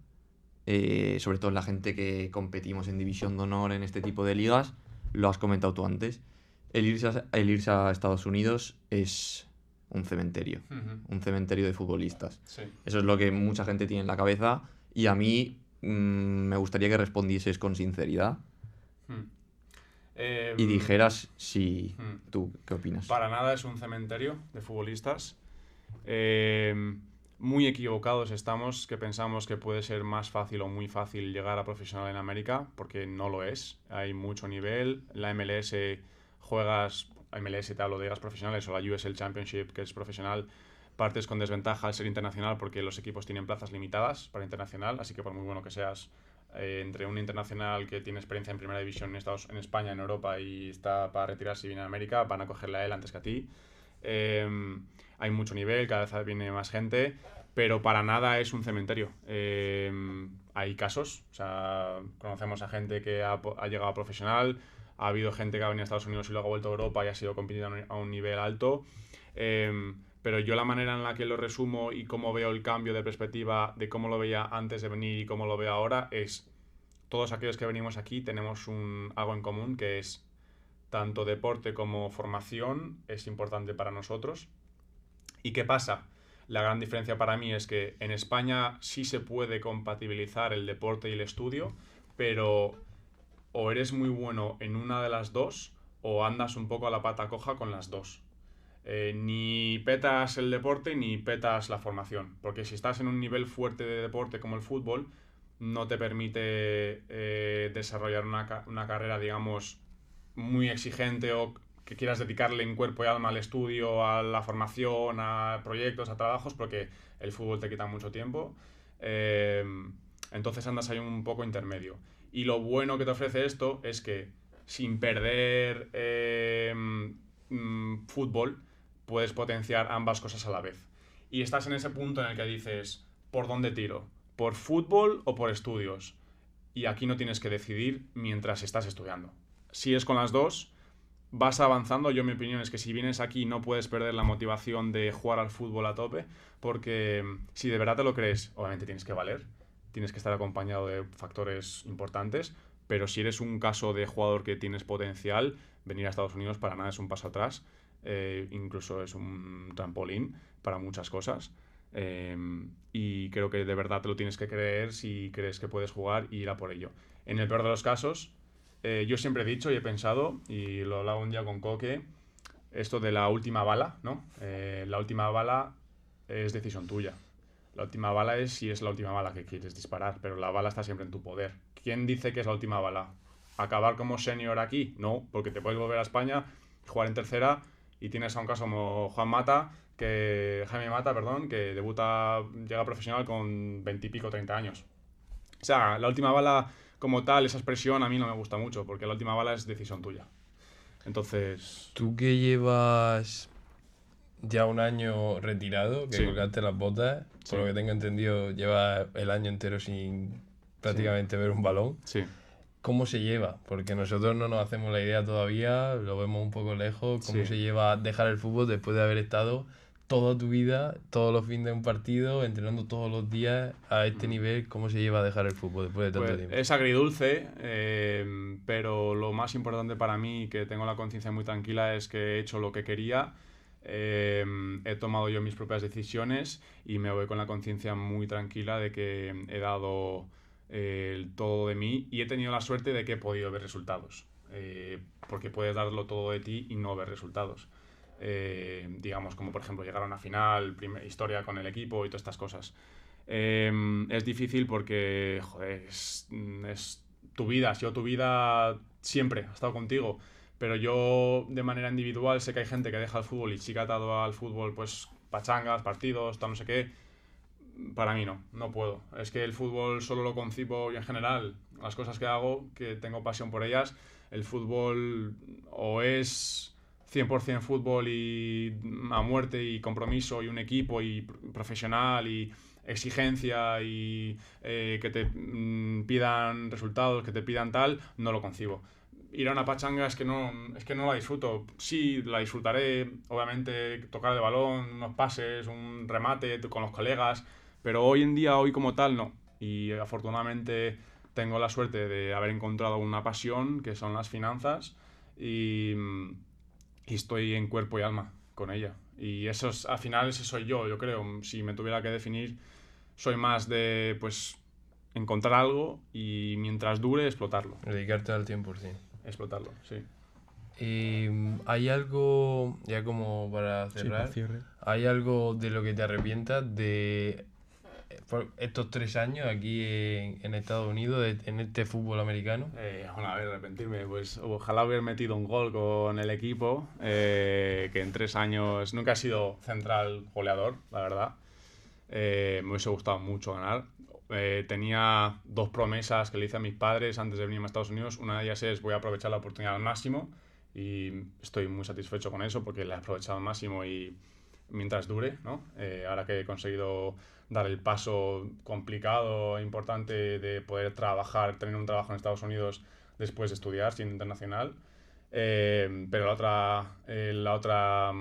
sobre todo la gente que competimos en División de Honor en este tipo de ligas, lo has comentado tú antes, el irse a Estados Unidos es un cementerio de futbolistas. Sí. Eso es lo que mucha gente tiene en la cabeza y a mí me gustaría que respondieses con sinceridad y dijeras si tú qué opinas. Para nada es un cementerio de futbolistas. Muy equivocados estamos que pensamos que puede ser más fácil o muy fácil llegar a profesional en América, porque no lo es. Hay mucho nivel. La MLS te hablo de ligas profesionales, o la USL Championship, que es profesional, partes con desventaja al ser internacional porque los equipos tienen plazas limitadas para internacional, así que por muy bueno que seas, entre un internacional que tiene experiencia en primera división en España, en Europa y está para retirarse y viene a América, van a cogerle a él antes que a ti. Hay mucho nivel, cada vez viene más gente, pero para nada es un cementerio. Hay casos, o sea, conocemos a gente que ha llegado a profesional, ha habido gente que ha venido a Estados Unidos y luego ha vuelto a Europa y ha sido compitiendo a un nivel alto. Pero yo la manera en la que lo resumo y cómo veo el cambio de perspectiva de cómo lo veía antes de venir y cómo lo veo ahora es: todos aquellos que venimos aquí tenemos algo en común, que es tanto deporte como formación es importante para nosotros. ¿Y qué pasa? La gran diferencia para mí es que en España sí se puede compatibilizar el deporte y el estudio, pero o eres muy bueno en una de las dos o andas un poco a la pata coja con las dos. Ni petas el deporte ni petas la formación, porque si estás en un nivel fuerte de deporte como el fútbol, no te permite desarrollar una carrera, digamos, muy exigente o que quieras dedicarle en cuerpo y alma al estudio, a la formación, a proyectos, a trabajos, porque el fútbol te quita mucho tiempo. Entonces andas ahí un poco intermedio. Y lo bueno que te ofrece esto es que sin perder fútbol puedes potenciar ambas cosas a la vez. Y estás en ese punto en el que dices, ¿por dónde tiro? ¿Por fútbol o por estudios? Y aquí no tienes que decidir mientras estás estudiando. Si es con las dos, vas avanzando. Yo mi opinión es que si vienes aquí no puedes perder la motivación de jugar al fútbol a tope, porque si de verdad te lo crees, obviamente tienes que valer, tienes que estar acompañado de factores importantes, pero si eres un caso de jugador que tienes potencial, venir a Estados Unidos para nada es un paso atrás, incluso es un trampolín para muchas cosas. Y creo que de verdad te lo tienes que creer si crees que puedes jugar y ir a por ello. En el peor de los casos, yo siempre he dicho y he pensado, y lo hablaba un día con Coque, esto de la última bala, ¿no? La última bala es decisión tuya. La última bala es si es la última bala que quieres disparar, pero la bala está siempre en tu poder. ¿Quién dice que es la última bala? ¿Acabar como senior aquí? No, porque te puedes volver a España, jugar en tercera y tienes a un caso como Jaime Mata, que llega profesional con 20 y pico, 30 años. O sea, la última bala como tal, esa expresión a mí no me gusta mucho, porque la última bala es decisión tuya. Entonces... Tú que llevas ya un año retirado, que Sí. colgaste las botas, Sí. por lo que tengo entendido, llevas el año entero sin prácticamente ver un balón. Sí. ¿Cómo se lleva? Porque nosotros no nos hacemos la idea todavía, lo vemos un poco lejos. ¿Cómo Sí. se lleva dejar el fútbol después de haber estado toda tu vida, todos los fines de un partido, entrenando todos los días a este nivel? ¿Cómo se lleva dejar el fútbol después de tanto Pues tiempo? es agridulce, pero lo más importante para mí, que tengo la conciencia muy tranquila, es que he hecho lo que quería, he tomado yo mis propias decisiones y me voy con la conciencia muy tranquila de que he dado todo de mí y he tenido la suerte de que he podido ver resultados, porque puedes darlo todo de ti y no ver resultados. Digamos, como por ejemplo llegar a una final, historia con el equipo y todas estas cosas. Es difícil porque, joder, es tu vida. Ha sido tu vida siempre, ha estado contigo. Pero yo, de manera individual, sé que hay gente que deja el fútbol y sigue atado al fútbol, pues, pachangas, partidos, tal, no sé qué. Para mí no puedo. Es que el fútbol solo lo concibo y en general las cosas que hago, que tengo pasión por ellas, el fútbol o es 100% fútbol y a muerte y compromiso y un equipo y profesional y exigencia y que te pidan resultados, que te pidan tal, no lo concibo. Ir a una pachanga es que no la disfruto. Sí, la disfrutaré, obviamente, tocar el balón, unos pases, un remate con los colegas, pero hoy en día, hoy como tal, no. Y afortunadamente tengo la suerte de haber encontrado una pasión, que son las finanzas, y estoy en cuerpo y alma con ella. Y eso es, al final ese soy yo creo. Si me tuviera que definir, soy más de, pues, encontrar algo y mientras dure, explotarlo. Dedicarte al 100%. Explotarlo, sí. ¿Hay algo, ya como para Sí, cerrar, para cierre. hay algo de lo que te arrepientas de por estos 3 años aquí en Estados Unidos, en este fútbol americano? Bueno, a ver, arrepentirme, pues ojalá hubiera metido un gol con el equipo, que en 3 años nunca he sido central goleador, la verdad. Me hubiese gustado mucho ganar. Tenía 2 promesas que le hice a mis padres antes de venirme a Estados Unidos. Una de ellas es: voy a aprovechar la oportunidad al máximo, y estoy muy satisfecho con eso porque la he aprovechado al máximo y mientras dure, ¿no? Ahora que he conseguido dar el paso complicado e importante de poder trabajar, tener un trabajo en Estados Unidos después de estudiar, siendo internacional. Pero la otra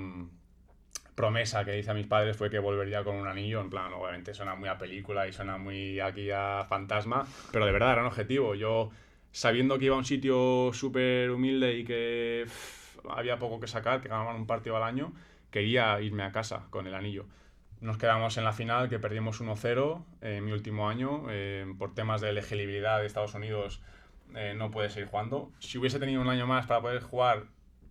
promesa que hice a mis padres fue que volvería con un anillo. En plan, obviamente suena muy a película y suena muy aquí a fantasma, pero de verdad era un objetivo. Yo, sabiendo que iba a un sitio súper humilde y que había poco que sacar, que ganaban un partido al año, quería irme a casa con el anillo. Nos quedamos en la final, que perdimos 1-0 en mi último año. Por temas de elegibilidad de Estados Unidos, no puedes seguir jugando. Si hubiese tenido un año más para poder jugar,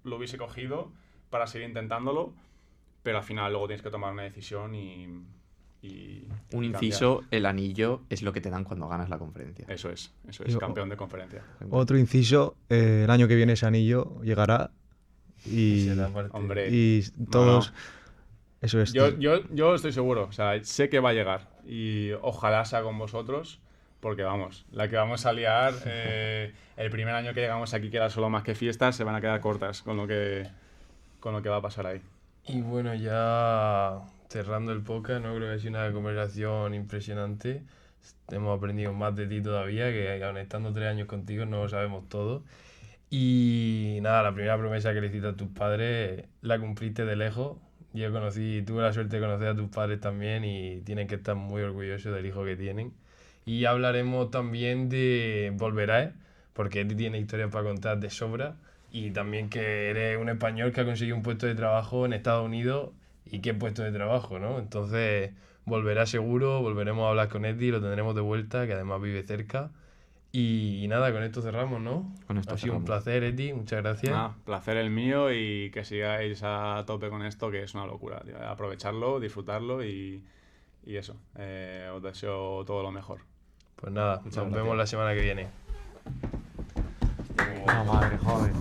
lo hubiese cogido para seguir intentándolo, pero al final luego tienes que tomar una decisión y Un inciso, el anillo es lo que te dan cuando ganas la conferencia. Eso es, Yo- campeón de conferencia. Otro inciso, el año que viene ese anillo llegará y, Será parte- Hombre, y todos... no. Eso es. Yo estoy seguro, o sea, sé que va a llegar y ojalá sea con vosotros, porque vamos, la que vamos a liar, el primer año que llegamos aquí, que era solo más que fiestas, se van a quedar cortas con lo que va a pasar ahí. Y bueno, ya cerrando el podcast, no creo que ha sido una conversación impresionante. Hemos aprendido más de ti todavía, que aun estando 3 años contigo no lo sabemos todo. Y nada, la primera promesa que le hiciste a tus padres la cumpliste de lejos. Yo tuve la suerte de conocer a tus padres también y tienen que estar muy orgullosos del hijo que tienen. Y hablaremos también de Volverás, porque él tiene historias para contar de sobra. Y también que eres un español que ha conseguido un puesto de trabajo en Estados Unidos. ¿Y qué puesto de trabajo, no? Entonces, Volverás seguro, volveremos a hablar con Eddie, lo tendremos de vuelta, que además vive cerca. Y nada, con esto cerramos, ¿no? Con esto Ha sido un cerramos. placer, Eddie, muchas gracias. Placer el mío y que sigáis a tope con esto, que es una locura, tío. Aprovecharlo, disfrutarlo y eso. Os deseo todo lo mejor. Pues nada, Muchas nos gracias. vemos la semana que viene. No, madre, joder.